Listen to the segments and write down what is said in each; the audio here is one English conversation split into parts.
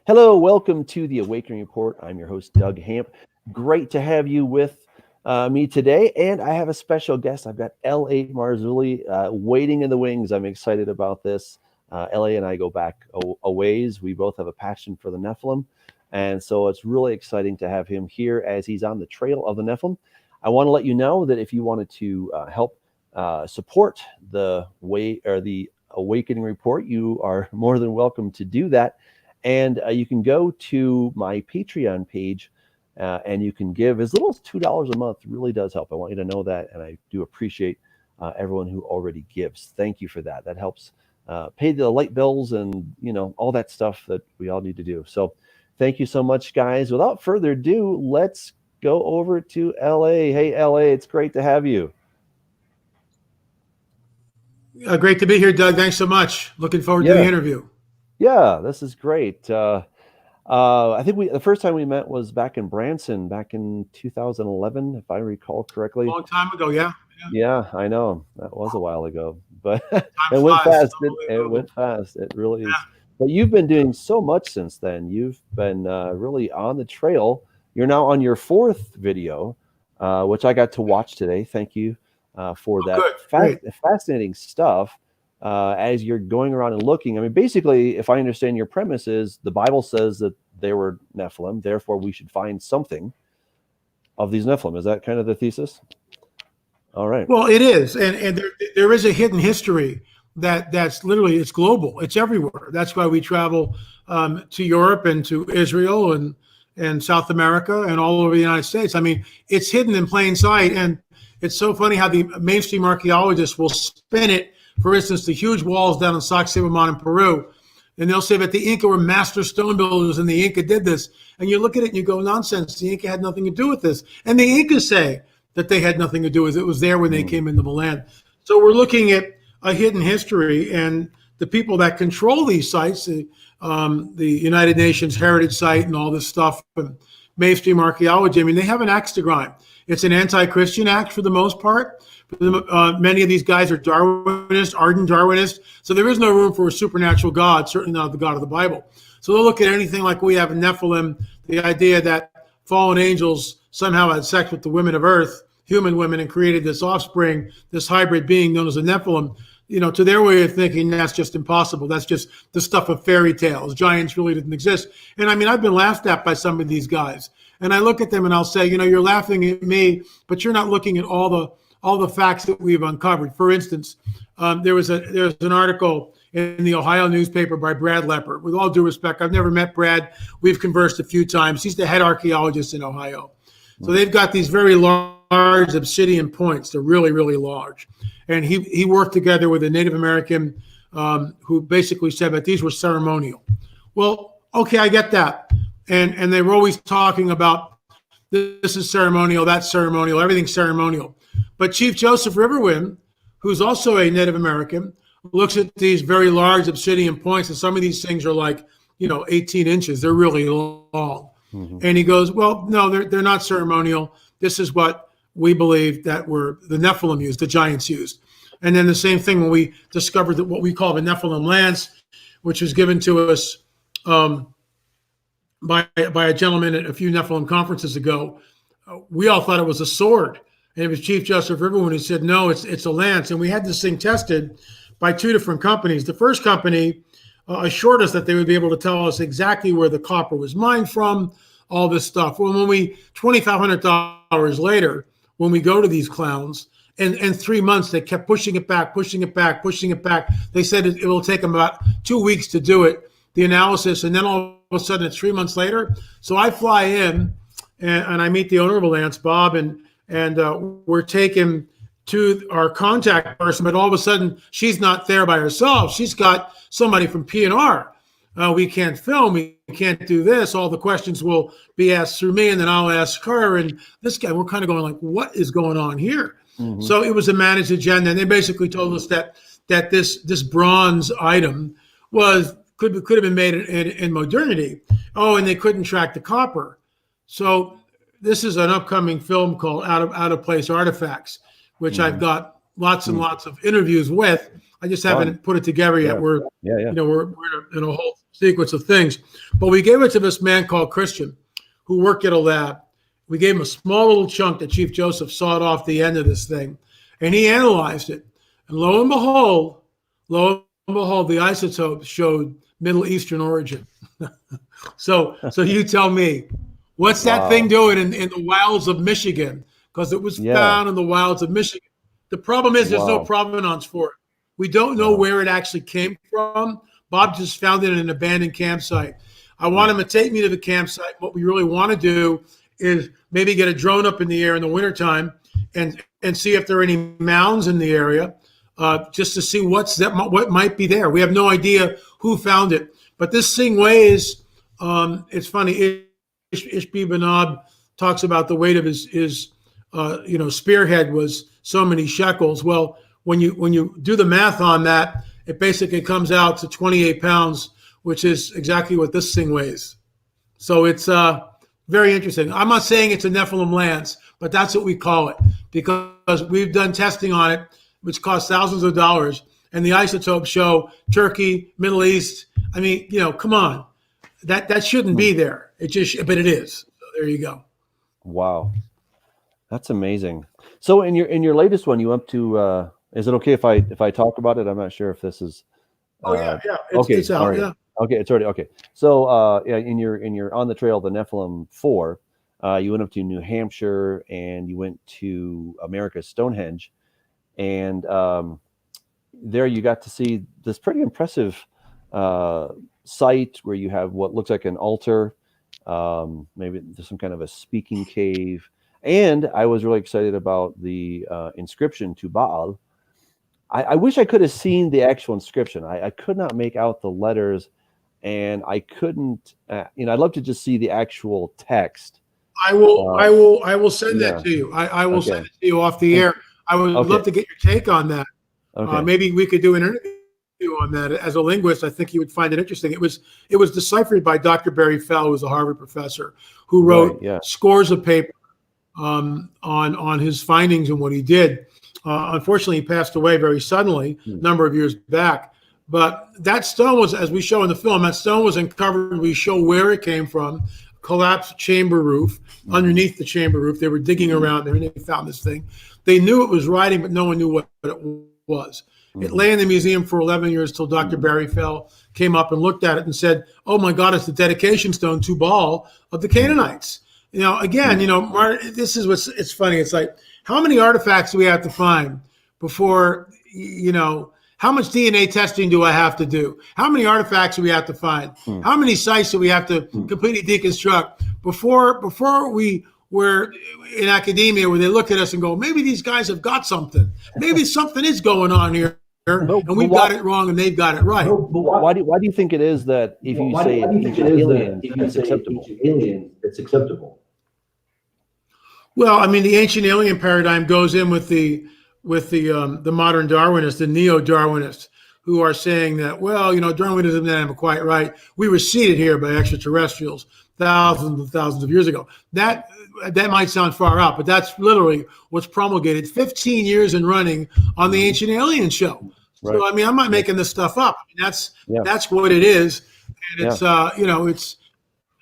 Hello, welcome to the Awakening Report. I'm your host, Doug Hamp. Great to have you with me today, and I have a special guest. I've got L.A. Marzulli waiting in the wings. I'm excited about this. L.A. and I go back a ways. We both have a passion for the Nephilim, and so it's really exciting to have him here as he's on the trail of the Nephilim. I want to let you know that if you wanted to help support the Awakening Report, you are more than welcome to do that. And you can go to my Patreon page and you can give as little as $2 a month. It really does help. I want you to know that. And I do appreciate everyone who already gives. Thank you for that. That helps pay the light bills and, all that stuff that we all need to do. So thank you so much, guys. Without further ado, let's go over to LA. Hey, LA, it's great to have you. Great to be here, Doug. Thanks so much. Looking forward to the interview. Yeah, this is great. I think the first time we met was back in Branson, back in 2011, if I recall correctly. A long time ago, yeah. Yeah, I know. That was a while ago, but it went fast. It went fast. It really is. But you've been doing so much since then. You've been really on the trail. You're now on your fourth video, which I got to watch today. Thank you for that. Fascinating stuff. As you're going around and looking, I mean, basically, if I understand your premise is the Bible says that they were Nephilim, therefore we should find something of these Nephilim. Is that kind of the thesis? All right. Well, it is, and there is a hidden history that's literally, it's global. It's everywhere. That's why we travel to Europe and to Israel and South America and all over the United States. I mean, it's hidden in plain sight, and it's so funny how the mainstream archaeologists will spin it. For instance, the huge walls down in Sacsayhuaman in Peru, and they'll say that the Inca were master stone builders and the Inca did this. And you look at it and you go, nonsense, the Inca had nothing to do with this. And the Incas say that they had nothing to do with it. It was there when they came into the land. So we're looking at a hidden history, and the people that control these sites, the United Nations Heritage Site and all this stuff, and mainstream archaeology, I mean, they have an axe to grind. It's an anti-Christian act for the most part. Many of these guys are Darwinists, ardent Darwinists. So there is no room for a supernatural God, certainly not the God of the Bible. So they'll look at anything like we have in Nephilim, the idea that fallen angels somehow had sex with the women of earth, human women, and created this offspring, this hybrid being known as a Nephilim. To their way of thinking, that's just impossible. That's just the stuff of fairy tales. Giants really didn't exist. And I mean, I've been laughed at by some of these guys. And I look at them and I'll say, you're laughing at me, but you're not looking at all the facts that we've uncovered. For instance, there's an article in the Ohio newspaper by Brad Lepper. With all due respect, I've never met Brad. We've conversed a few times. He's the head archaeologist in Ohio. So they've got these very large obsidian points. They're really, really large. And he worked together with a Native American who basically said that these were ceremonial. Well, okay, I get that. And they were always talking about this is ceremonial, that's ceremonial, everything's ceremonial. But Chief Joseph Riverwind, who's also a Native American, looks at these very large obsidian points, and some of these things are like, 18 inches. They're really long. Mm-hmm. And he goes, well, no, they're not ceremonial. This is what we believe that were the Nephilim used, the giants used. And then the same thing when we discovered that what we call the Nephilim lance, which was given to us by a gentleman at a few Nephilim conferences ago, we all thought it was a sword. And it was Chief Joseph Riverwind who said, no, it's a lance. And we had this thing tested by two different companies. The first company assured us that they would be able to tell us exactly where the copper was mined from, all this stuff. Well, when $2,500 later, when we go to these clowns, and 3 months, they kept pushing it back. They said it will take them about 2 weeks to do it, the analysis. And then all of a sudden, it's 3 months later. So I fly in and I meet the owner of the lance, Bob, and we're taken to our contact person, but all of a sudden she's not there by herself. She's got somebody from P&R. We can't film. We can't do this. All the questions will be asked through me, and then I'll ask her. And this guy, we're kind of going like, what is going on here? Mm-hmm. So it was a managed agenda, and they basically told us that this bronze item could have been made in modernity. Oh, and they couldn't track the copper. So this is an upcoming film called Out of Place Artifacts, which I've got lots and lots of interviews with. I just haven't put it together yet. We're in a whole sequence of things. But we gave it to this man called Christian, who worked at a lab. We gave him a small little chunk that Chief Joseph sawed off the end of this thing, and he analyzed it. And lo and behold, the isotopes showed Middle Eastern origin. So you tell me, what's that thing doing in the wilds of Michigan? Because it was found in the wilds of Michigan. The problem is there's no provenance for it. We don't know where it actually came from. Bob just found it in an abandoned campsite. I want him to take me to the campsite. What we really want to do is maybe get a drone up in the air in the wintertime and see if there are any mounds in the area, just to see what might be there. We have no idea who found it. But this thing weighs, it's funny, Ishbi Benob talks about the weight of his spearhead was so many shekels. Well, when you do the math on that, it basically comes out to 28 pounds, which is exactly what this thing weighs. So it's very interesting. I'm not saying it's a Nephilim lance, but that's what we call it because we've done testing on it, which costs thousands of dollars, and the isotopes show Turkey, Middle East. I mean, come on, that shouldn't be there. But it is. So there you go. Wow, that's amazing. So in your latest one, you went to. Is it okay if I talk about it? I'm not sure if this is. Yeah. It's out. Right. Yeah. Okay, it's already okay. So in your on the trail, the Nephilim 4, you went up to New Hampshire and you went to America's Stonehenge, and there you got to see this pretty impressive site where you have what looks like an altar, maybe there's some kind of a speaking cave, and I was really excited about the inscription to Baal. I wish I could have seen the actual inscription. I could not make out the letters. And I couldn't, I'd love to just see the actual text. I will send that to you. I will send it to you off the air. I would love to get your take on that. Maybe we could do an interview on that. As a linguist, I think you would find it interesting. It was deciphered by Dr. Barry Fell, who was a Harvard professor, who wrote scores of papers on his findings and what he did. Unfortunately, he passed away very suddenly a number of years back. But that stone was, as we show in the film, that stone was uncovered. We show where it came from, collapsed chamber roof. Underneath the chamber roof, they were digging around there and they found this thing. They knew it was writing, but no one knew what it was. It lay in the museum for 11 years till Dr. Barry Fell came up and looked at it and said, "Oh my God, it's the dedication stone to Baal of the Canaanites." Again, this is it's funny. It's like, how many artifacts do we have to find before, how much DNA testing do I have to do? How many artifacts do we have to find? How many sites do we have to completely deconstruct before we were in academia where they look at us and go, maybe these guys have got something. Maybe something is going on here, and we've got it wrong and they've got it right. Why do you think it is that if you say ancient aliens, it's acceptable? Well, I mean, the ancient alien paradigm goes in with the modern Darwinists, the neo-Darwinists, who are saying that, Darwinism isn't quite right. We were seeded here by extraterrestrials thousands and thousands of years ago. That might sound far out, but that's literally what's promulgated 15 years in running on the Ancient Alien Show. Right. So, I mean, I'm not making this stuff up. I mean, that's what it is. And it's, it's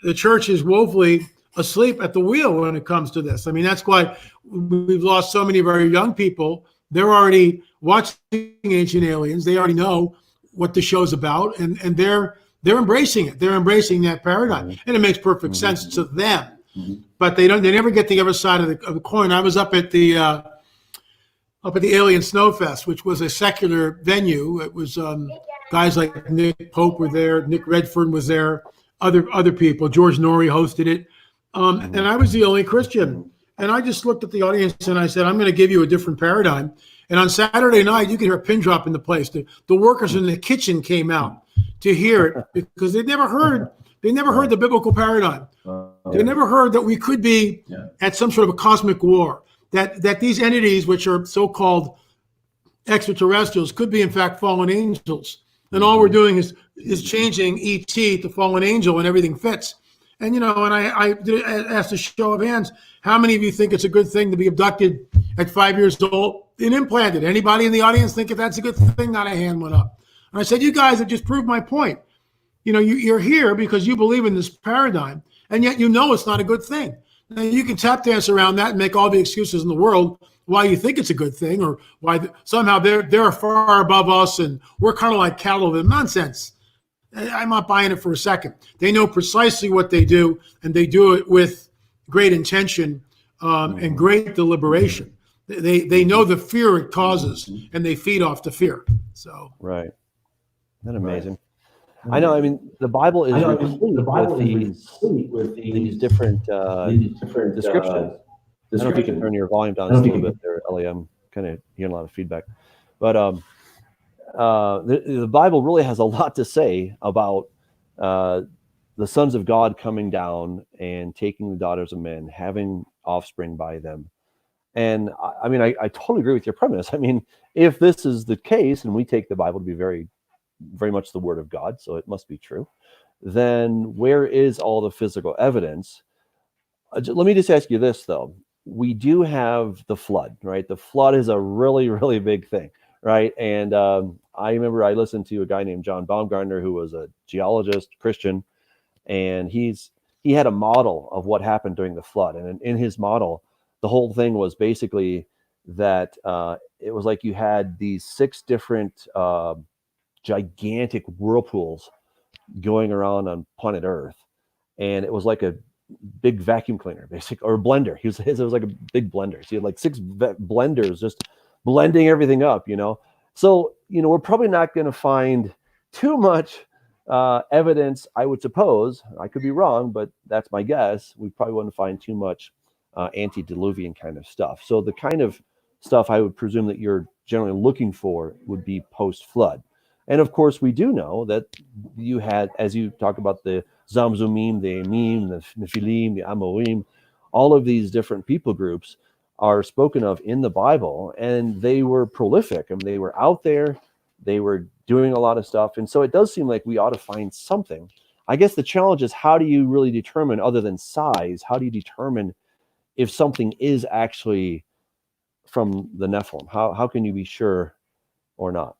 the church is woefully asleep at the wheel when it comes to this. I mean, that's why we've lost so many of our young people. They're already watching Ancient Aliens. They already know what the show's about, and they're embracing it. They're embracing that paradigm, and it makes perfect sense to them. But they never get the other side of the coin. I was up at the Alien Snowfest, which was a secular venue. It was guys like Nick Pope were there, Nick Redfern was there, other people. George Norrie hosted it, and I was the only Christian. And I just looked at the audience and I said, I'm going to give you a different paradigm. And on Saturday night, you could hear a pin drop in the place. The workers in the kitchen came out to hear it because they never heard the biblical paradigm. They never heard that we could be at some sort of a cosmic war, that these entities, which are so-called extraterrestrials, could be in fact fallen angels. And all we're doing is changing ET to fallen angel and everything fits. And, and I asked a show of hands, how many of you think it's a good thing to be abducted at 5 years old an implanted. Anybody in the audience think if that's a good thing? Not a hand went up. And I said, you guys have just proved my point. You're here because you believe in this paradigm, and yet it's not a good thing. Now, you can tap dance around that and make all the excuses in the world why you think it's a good thing, or why somehow they're far above us and we're kind of like cattle. The nonsense. I'm not buying it for a second. They know precisely what they do, and they do it with great intention and great deliberation. They know the fear it causes, and they feed off the fear. So right, isn't that amazing? I know. I mean, the Bible is replete with these different descriptions. I don't know if you can turn your volume down just a little bit there, Ellie. I'm kind of hearing a lot of feedback. But the Bible really has a lot to say about the sons of God coming down and taking the daughters of men, having offspring by them. And I mean, I totally agree with your premise. I mean, if this is the case, and we take the Bible to be very, very much the word of God, so it must be true, then where is all the physical evidence? Let me just ask you this, though. We do have the flood, right? The flood is a really, really big thing, right? And I remember I listened to a guy named John Baumgartner, who was a geologist, Christian, and he had a model of what happened during the flood. And in his model, the whole thing was basically that it was like you had these 6 different gigantic whirlpools going around on planet Earth, and it was like a big vacuum cleaner, basically, or a blender. It was like a big blender. So you had like 6 blenders just blending everything up, So, we're probably not going to find too much evidence, I would suppose. I could be wrong, but that's my guess. We probably wouldn't find too much antediluvian kind of stuff. So the kind of stuff I would presume that you're generally looking for would be post-flood. And of course, we do know that you had, as you talk about, the Zamzumim, the Emim, the Nephilim, the Amorim, all of these different people groups are spoken of in the Bible, and they were prolific. I mean, they were out there, they were doing a lot of stuff. And so it does seem like we ought to find something. I guess the challenge is, how do you really determine, other than size, how do you determine if something is actually from the Nephilim? How can you be sure or not?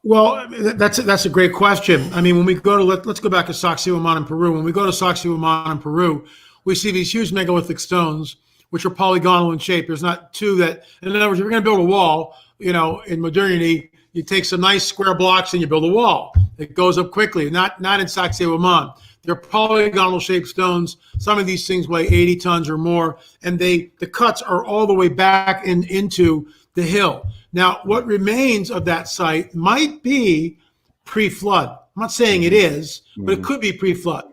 Well, that's a great question. I mean, when we go to let's go back to Sacsayhuaman in Peru. When we go to Sacsayhuaman in Peru, we see these huge megalithic stones, which are polygonal in shape. There's not two that. In other words, if you're going to build a wall, in modernity, you take some nice square blocks and you build a wall. It goes up quickly. Not in Sacsayhuaman. They're polygonal shaped stones. Some of these things weigh 80 tons or more, and the cuts are all the way back into the hill. Now, what remains of that site might be pre-flood. I'm not saying it is, but it could be pre-flood,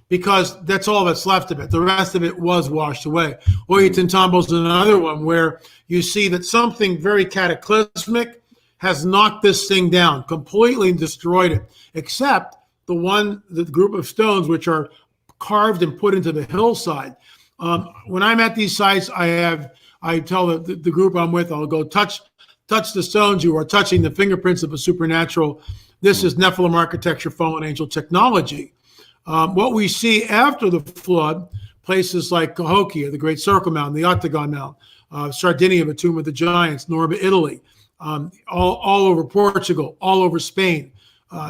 because that's all that's left of it. The rest of it was washed away. Ollantaytambo is another one where you see that something very cataclysmic has knocked this thing down, completely destroyed it, except the group of stones which are carved and put into the hillside. When I'm at these sites, I tell the group I'm with, I'll go touch the stones. You are touching the fingerprints of a supernatural. This is Nephilim architecture, fallen angel technology. What we see after the flood, places like Cahokia, the Great Circle Mound, the Octagon Mound, Sardinia, the Tomb of the Giants, Norba, Italy, all over Portugal, all over Spain,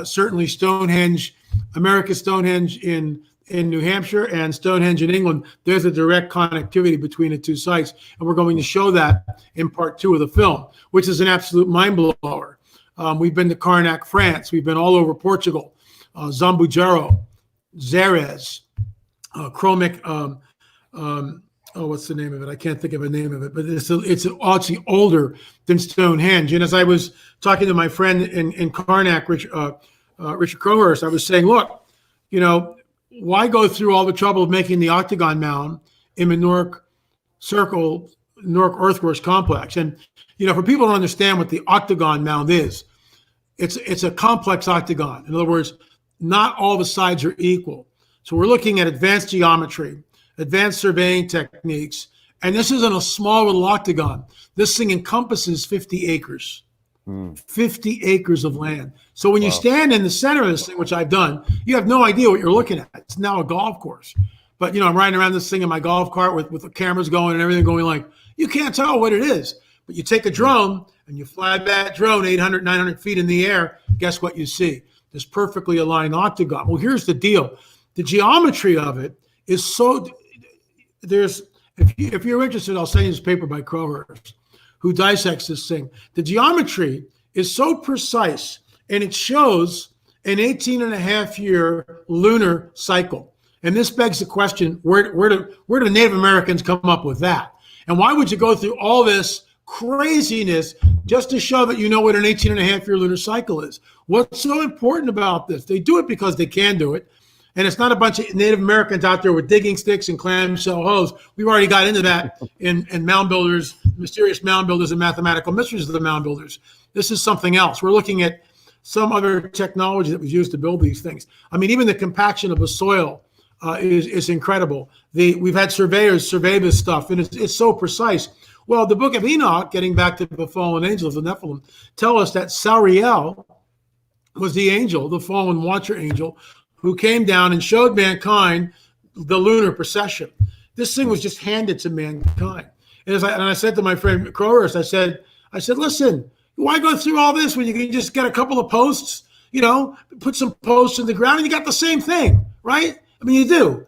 certainly Stonehenge, America's Stonehenge in New Hampshire and Stonehenge in England. There's a direct connectivity between the two sites, and we're going to show that in part 2 of the film, which is an absolute mind blower. We've been to Carnac, France. We've been all over Portugal, Zambujero, Xerez, Chromic. What's the name of it? I can't think of a name of it, but it's actually older than Stonehenge. And as I was talking to my friend in Carnac, Richard Crowhurst, I was saying, look, why go through all the trouble of making the Octagon Mound in the Newark Earthworks Complex? And, for people to understand what the Octagon Mound is, it's a complex octagon. In other words, not all the sides are equal. So we're looking at advanced geometry, advanced surveying techniques, and this isn't a small little octagon. This thing encompasses 50 acres. 50 acres of land. So when you stand in the center of this thing, which I've done, you have no idea what you're looking at. It's now a golf course. But, I'm riding around this thing in my golf cart with the cameras going and everything going, like, you can't tell what it is. But you take a drone and you fly that drone 800, 900 feet in the air, guess what you see? This perfectly aligned octagon. Well, here's the deal. The geometry of it is so, if you're interested, I'll send you this paper by Crowhurst, who dissects this thing. The geometry is so precise, and it shows an 18 and a half year lunar cycle. And this begs the question, where do Native Americans come up with that? And why would you go through all this craziness just to show that you know what an 18 and a half year lunar cycle is? What's so important about this? They do it because they can do it. And it's not a bunch of Native Americans out there with digging sticks and clamshell hoes. We've already got into that in mound builders, mysterious mound builders and mathematical mysteries of the mound builders. This is something else. We're looking at some other technology that was used to build these things. I mean, even the compaction of a soil is incredible. We've had surveyors survey this stuff, and it's so precise. Well, the book of Enoch, getting back to the fallen angels, the Nephilim, tell us that Sariel was the angel, the fallen watcher angel, who came down and showed mankind the lunar procession. This thing was just handed to mankind. And I said to my friend Crowhurst, I said, listen, why go through all this when you can just get a couple of posts, put some posts in the ground and you got the same thing, right? I mean, you do.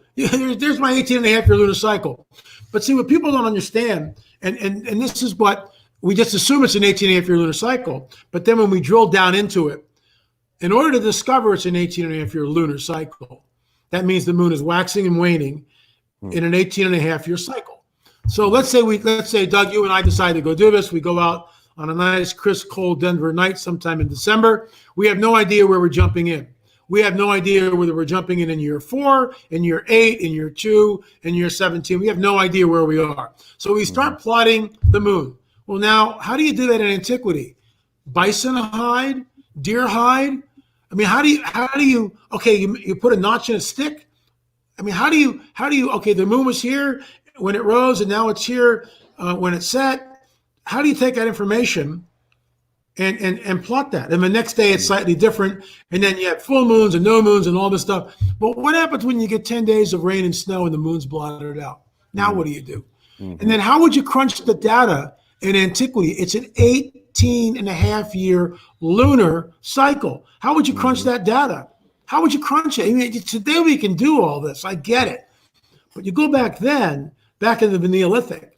There's my 18 and a half year lunar cycle. But see, what people don't understand, and this is what we just assume it's an 18 and a half year lunar cycle. But then when we drill down into it, in order to discover it's an 18 and a half year lunar cycle, that means the moon is waxing and waning in an 18 and a half year cycle. So let's say, Doug, you and I decide to go do this. We go out on a nice, crisp, cold Denver night sometime in December. We have no idea where we're jumping in. We have no idea whether we're jumping in year 4, in year 8, in year 2, in year 17. We have no idea where we are. So we start plotting the moon. Well, now, how do you do that in antiquity? Bison hide, deer hide? I mean, how do you, okay, you put a notch in a stick? I mean, how do you, okay, the moon was here when it rose and now it's here when it set. How do you take that information and plot that? And the next day it's slightly different. And then you have full moons and no moons and all this stuff. But what happens when you get 10 days of rain and snow and the moon's blotted out? Now what do you do? And then how would you crunch the data in antiquity? It's an 18 and a half year lunar cycle. How would you crunch that data? How would you crunch it? I mean, today we can do all this. I get it. But you go back then, back in the Neolithic,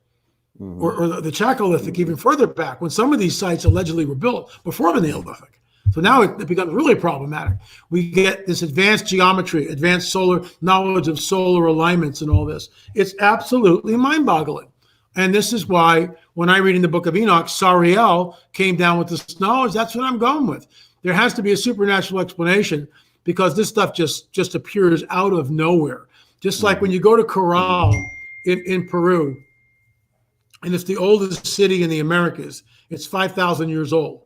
or the Chalcolithic, even further back, when some of these sites allegedly were built before the Neolithic. So now it becomes really problematic. We get this advanced geometry, advanced solar knowledge of solar alignments and all this. It's absolutely mind-boggling. And this is why when I read in the book of Enoch, Sariel came down with this knowledge. That's what I'm going with. There has to be a supernatural explanation because this stuff just appears out of nowhere. Just like when you go to Corral in Peru, and it's the oldest city in the Americas. It's 5,000 years old.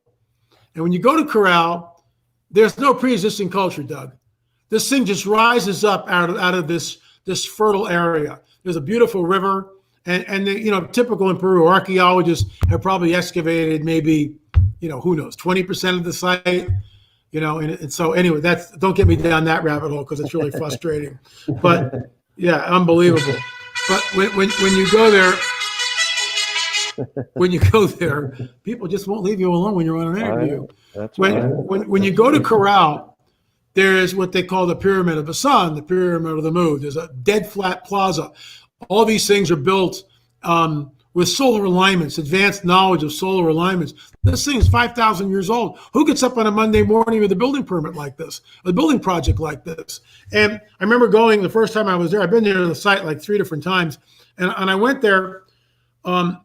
And when you go to Corral, there's no pre-existing culture, Doug. This thing just rises up out of this fertile area. There's a beautiful river, and typical in Peru, archaeologists have probably excavated maybe, who knows, 20% of the site, and so anyway, don't get me down that rabbit hole because it's really frustrating. But yeah, unbelievable. But when you go there, people just won't leave you alone when you're on an interview. When you go to Corral, there is what they call the Pyramid of the Sun, the Pyramid of the Moon. There's a dead flat plaza. All these things are built with solar alignments, advanced knowledge of solar alignments. This thing is 5,000 years old. Who gets up on a Monday morning with a building permit like this, a building project like this? And I remember going the first time I was there. I've been there to the site like 3 different times, and I went there. I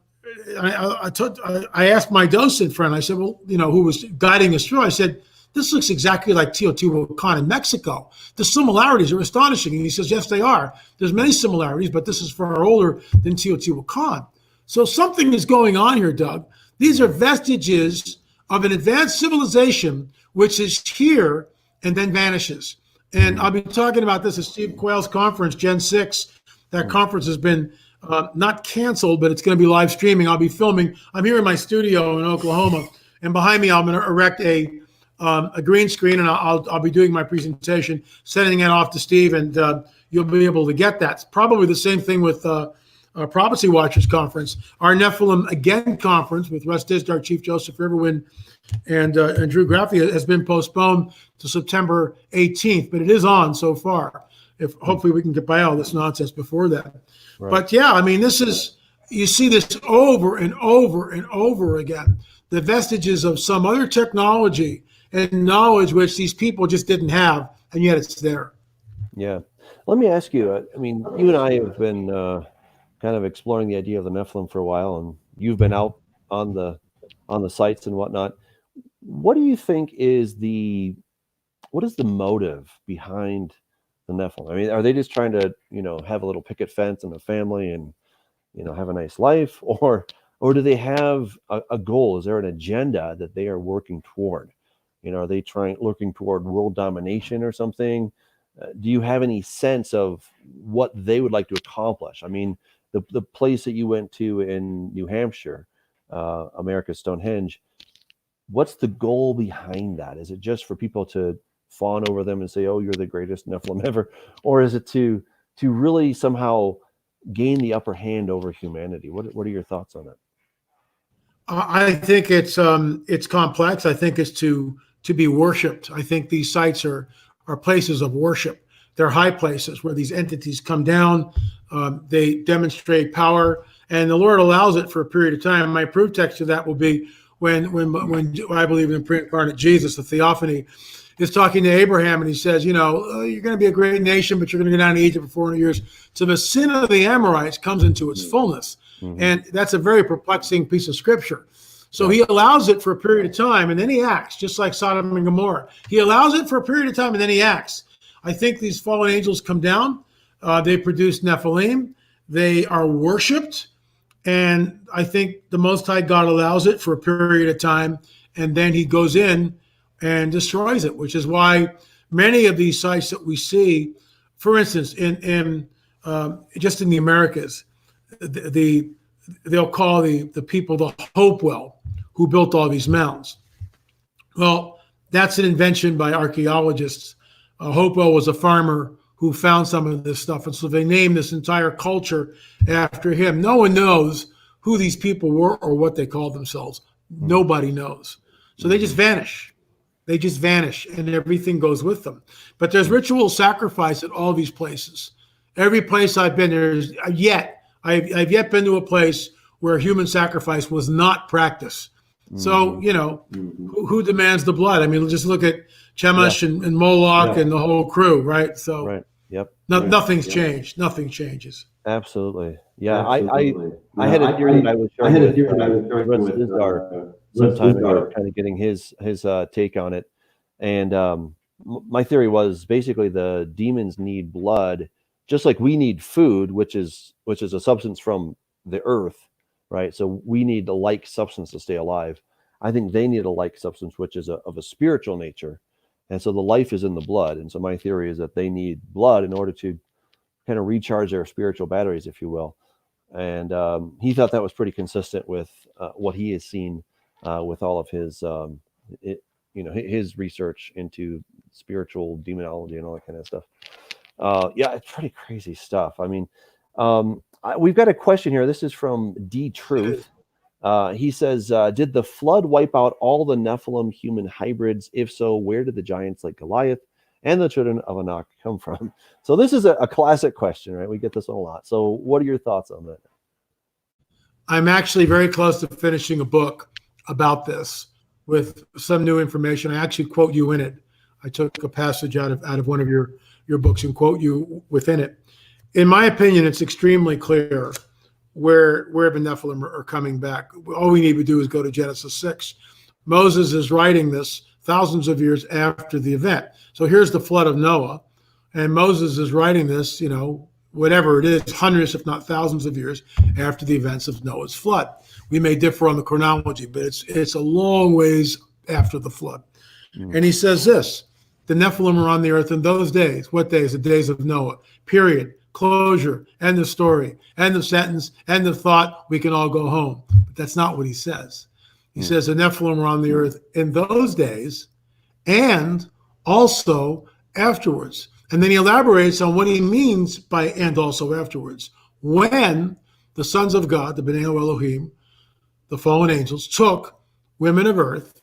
asked my docent friend, I said, well, who was guiding us through, I said, this looks exactly like Teotihuacan in Mexico. The similarities are astonishing. And he says, yes, they are. There's many similarities, but this is far older than Teotihuacan. So something is going on here, Doug. These are vestiges of an advanced civilization, which is here and then vanishes. And I'll be talking about this at Steve Quayle's conference, Gen 6. That conference has been not canceled, but it's going to be live streaming. I'll be filming. I'm here in my studio in Oklahoma, and behind me, I'm going to erect a green screen, and I'll be doing my presentation, sending it off to Steve, and you'll be able to get that. It's probably the same thing with Prophecy Watchers Conference. Our Nephilim Again conference with Russ Disdar, Chief Joseph Riverwind, and Drew Graffia has been postponed to September 18th, but it is on so far. If hopefully we can get by all this nonsense before that. Right. But yeah, I mean, you see this over and over and over again, the vestiges of some other technology and knowledge which these people just didn't have, and yet it's there. Yeah. Let me ask you, I mean, you and I have been kind of exploring the idea of the Nephilim for a while, and you've been out on the sites and whatnot. What do you think what is the motive behind the Nephilim? I mean, are they just trying to, have a little picket fence and a family and, have a nice life, or do they have a goal? Is there an agenda that they are working toward? Are they looking toward world domination or something? Do you have any sense of what they would like to accomplish? I mean, the place that you went to in New Hampshire, America's Stonehenge, what's the goal behind that? Is it just for people to fawn over them and say, oh, you're the greatest Nephilim ever? Or is it to really somehow gain the upper hand over humanity? What are your thoughts on that? I think it's complex. I think it's to be worshipped. I think these sites are places of worship. They're high places where these entities come down. They demonstrate power, and the Lord allows it for a period of time. My proof text to that will be when I believe in pre-incarnate Jesus, the theophany, is talking to Abraham, and he says, you're going to be a great nation, but you're going to go down to Egypt for 400 years. So the sin of the Amorites comes into its fullness. Mm-hmm. And that's a very perplexing piece of scripture. So he allows it for a period of time, and then he acts, just like Sodom and Gomorrah. He allows it for a period of time, and then he acts. I think these fallen angels come down. They produce Nephilim. They are worshipped. And I think the Most High God allows it for a period of time, and then he goes in and destroys it, which is why many of these sites that we see, for instance, in just in the Americas, they'll call the people the Hopewell, who built all these mounds. Well, that's an invention by archaeologists. Hopewell was a farmer who found some of this stuff, and so they named this entire culture after him. No one knows who these people were or what they called themselves. Nobody knows. So they just vanish. They just vanish, and everything goes with them. But there's ritual sacrifice at all these places. Every place I've been, I've yet been to a place where human sacrifice was not practiced. So, who demands the blood? I mean, just look at Chemosh and Moloch and the whole crew, right? So right. Yep. Nothing's changed. Nothing changes. Absolutely. Yeah. Absolutely. I had a theory that I was sharing with our sometime ago, kind of getting his take on it. And my theory was basically the demons need blood, just like we need food, which is a substance from the earth. Right. So we need a like substance to stay alive. I think they need a like substance, which is of a spiritual nature. And so the life is in the blood. And so my theory is that they need blood in order to kind of recharge their spiritual batteries, if you will. And he thought that was pretty consistent with what he has seen with all of his, his research into spiritual demonology and all that kind of stuff. It's pretty crazy stuff. I mean, we've got a question here. This is from D Truth. He says, did the flood wipe out all the Nephilim human hybrids? If so, where did the giants like Goliath and the children of Anak come from? So this is a classic question, right? We get this one a lot. So what are your thoughts on that? I'm actually very close to finishing a book about this with some new information. I actually quote you in it. I took a passage out of one of your books and quote you within it. In my opinion, it's extremely clear where the Nephilim are coming back. All we need to do is go to Genesis 6. Moses is writing this thousands of years after the event. So here's the flood of Noah, and Moses is writing this, whatever it is, hundreds, if not thousands of years after the events of Noah's flood. We may differ on the chronology, but it's a long ways after the flood. And he says this, the Nephilim were on the earth in those days. What days? The days of Noah, period. Closure, end the story, end the sentence, end the thought, we can all go home. But that's not what he says. He says the Nephilim were on the earth in those days and also afterwards. And then he elaborates on what he means by and also afterwards. When the sons of God, the B'nai Elohim, the fallen angels, took women of earth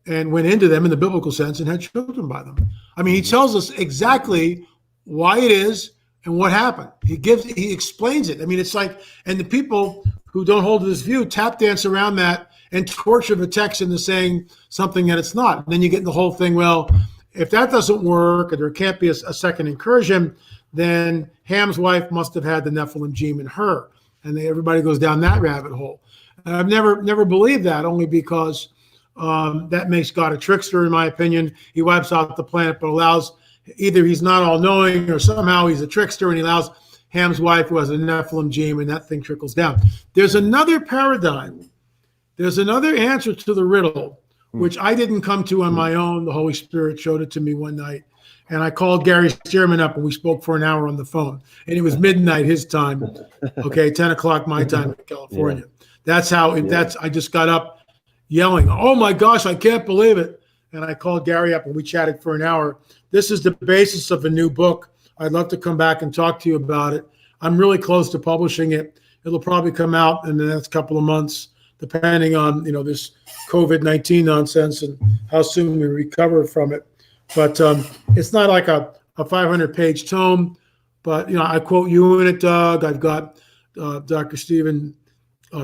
and went into them in the biblical sense and had children by them. I mean, he tells us exactly why it is and what happened. He explains it. I mean, it's like, and the people who don't hold to this view tap dance around that and torture the text into saying something that it's not. And then you get in the whole thing, well, if that doesn't work, or there can't be a second incursion, then Ham's wife must have had the Nephilim gene in her. And everybody goes down that rabbit hole. And I've never believed that, only because that makes God a trickster, in my opinion. He wipes out the planet, but allows, either he's not all-knowing or somehow he's a trickster, and he allows Ham's wife, who has a Nephilim gene, and that thing trickles down. There's another paradigm. There's another answer to the riddle, which I didn't come to on my own. The Holy Spirit showed it to me one night. And I called Gary Stearman up, and we spoke for an hour on the phone. And it was midnight his time, 10 o'clock my time in California. That's how, I just got up yelling, "Oh my gosh, I can't believe it." And I called Gary up, and we chatted for an hour. This is the basis of a new book. I'd love to come back and talk to you about it. I'm really close to publishing it. It'll probably come out in the next couple of months, depending on, this COVID-19 nonsense and how soon we recover from it. But it's not like a 500-page tome. But, I quote you in it, Doug. I've got Dr. Stephen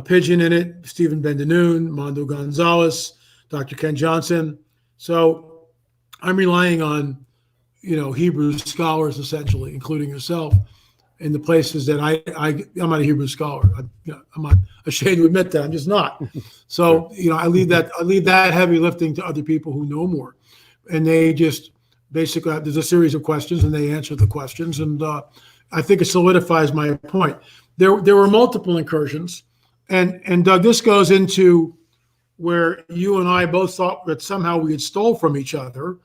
Pigeon in it, Stephen Bendanoon, Mondo Gonzalez, Dr. Ken Johnson. So I'm relying on, Hebrew scholars, essentially, including yourself, in the places that I'm not a Hebrew scholar. I'm not ashamed to admit that. I'm just not. So, I leave that heavy lifting to other people who know more. And they just basically, there's a series of questions, and they answer the questions. And I think it solidifies my point. There were multiple incursions. And Doug, this goes into where you and I both thought that somehow we had stole from each other.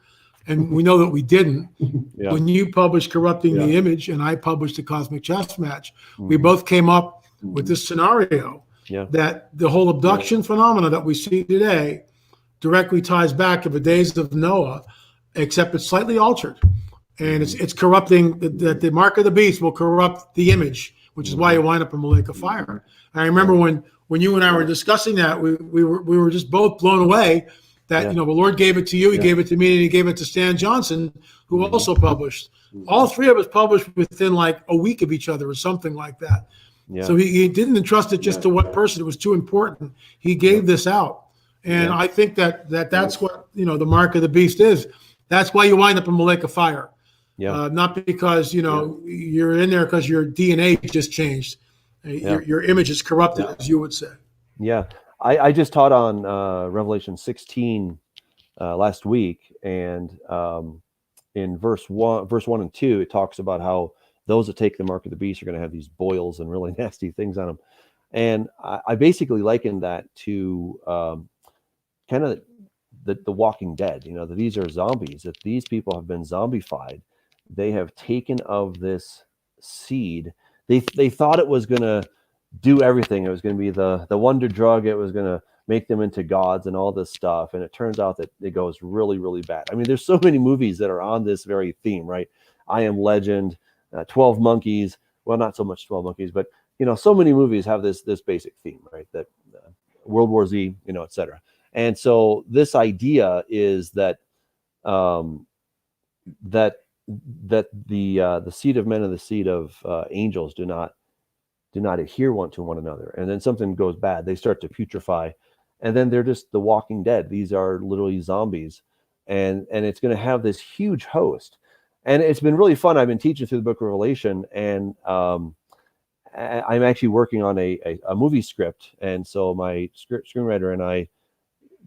And we know that we didn't. Yeah. When you published Corrupting the Image and I published The Cosmic Chess Match, we both came up with this scenario that the whole abduction phenomena that we see today directly ties back to the days of Noah, except it's slightly altered. And it's corrupting, that the mark of the beast will corrupt the image, which is why you wind up in the lake of fire. And I remember when you and I were discussing that, we were just both blown away that, the Lord gave it to you, he gave it to me, and he gave it to Stan Johnson, who also published. All three of us published within like a week of each other or something like that. Yeah. So he didn't entrust it just to one person. It was too important. He gave this out. And I think that's what, the mark of the beast is. That's why you wind up in the lake of fire. Yeah. Not because, you're in there because your DNA just changed. Your image is corrupted, as you would say. Yeah. I just taught on Revelation 16 last week, and in verse 1 and 2, it talks about how those that take the mark of the beast are going to have these boils and really nasty things on them. And I basically likened that to kind of the Walking Dead. That these are zombies. That these people have been zombified. They have taken of this seed. They thought it was going to do everything. It was going to be the wonder drug. It was going to make them into gods and all this stuff. And it turns out that it goes really, really bad. I mean, there's so many movies that are on this very theme, right? I Am Legend, 12 Monkeys. Well, not so much 12 Monkeys, but, so many movies have this basic theme, right? That World War Z, et cetera. And so this idea is that that the seed of men and the seed of angels do not adhere one to one another. And then something goes bad. They start to putrefy. And then they're just the Walking Dead. These are literally zombies. And it's going to have this huge host. And it's been really fun. I've been teaching through the book of Revelation, and I'm actually working on a movie script. And so my screenwriter and I